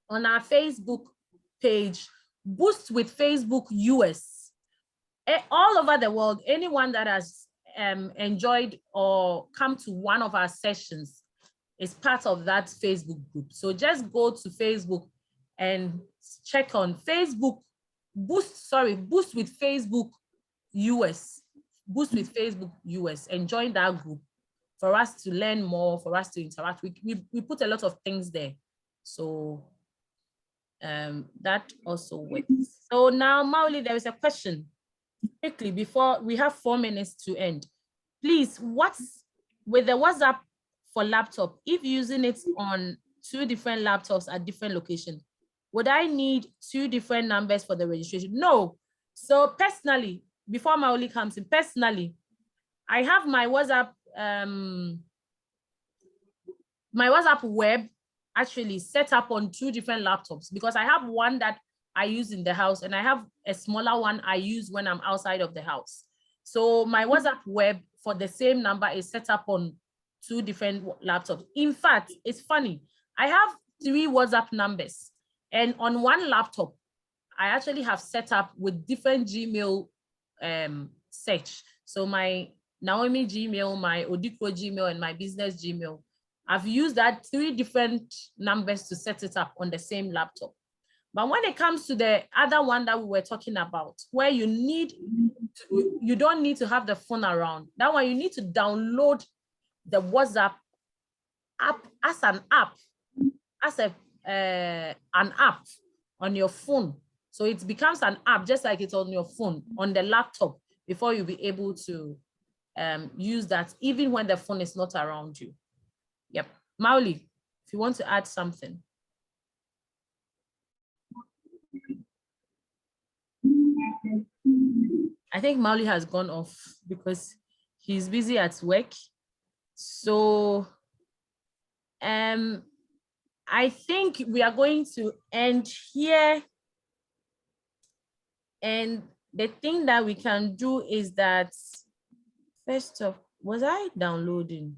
on our Facebook page, Boost with Facebook US. All over the world, anyone that has enjoyed or come to one of our sessions is part of that Facebook group. So just go to Facebook and check on Facebook, Boost with Facebook US, Boost with Facebook US, and join that group for us to learn more, for us to interact. We put a lot of things there. So that also works. So now, Mauli, there is a question. Quickly, before we have 4 minutes to end, please, what's with the WhatsApp for laptop, if using it on 2 different laptops at different locations, would I need 2 different numbers for the registration? No. So personally, before Mauli comes in, personally, I have my WhatsApp web actually set up on 2 different laptops, because I have one that I use in the house and I have a smaller one I use when I'm outside of the house. So my WhatsApp web for the same number is set up on 2 different laptops. In fact, it's funny. I have 3 WhatsApp numbers, and on one laptop, I actually have set up with different Gmail search. So my Naomi Gmail, my Odikro Gmail, and my business Gmail. I've used that 3 different numbers to set it up on the same laptop. But when it comes to the other one that we were talking about, where you don't need to have the phone around, that one you need to download the WhatsApp app as an app, as an app on your phone. So it becomes an app just like it's on your phone, on the laptop, before you'll be able to use that, even when the phone is not around you. Yep. Mauli, if you want to add something. I think Mauli has gone off because he's busy at work. So I think we are going to end here. And the thing that we can do is that, first off, was I downloading?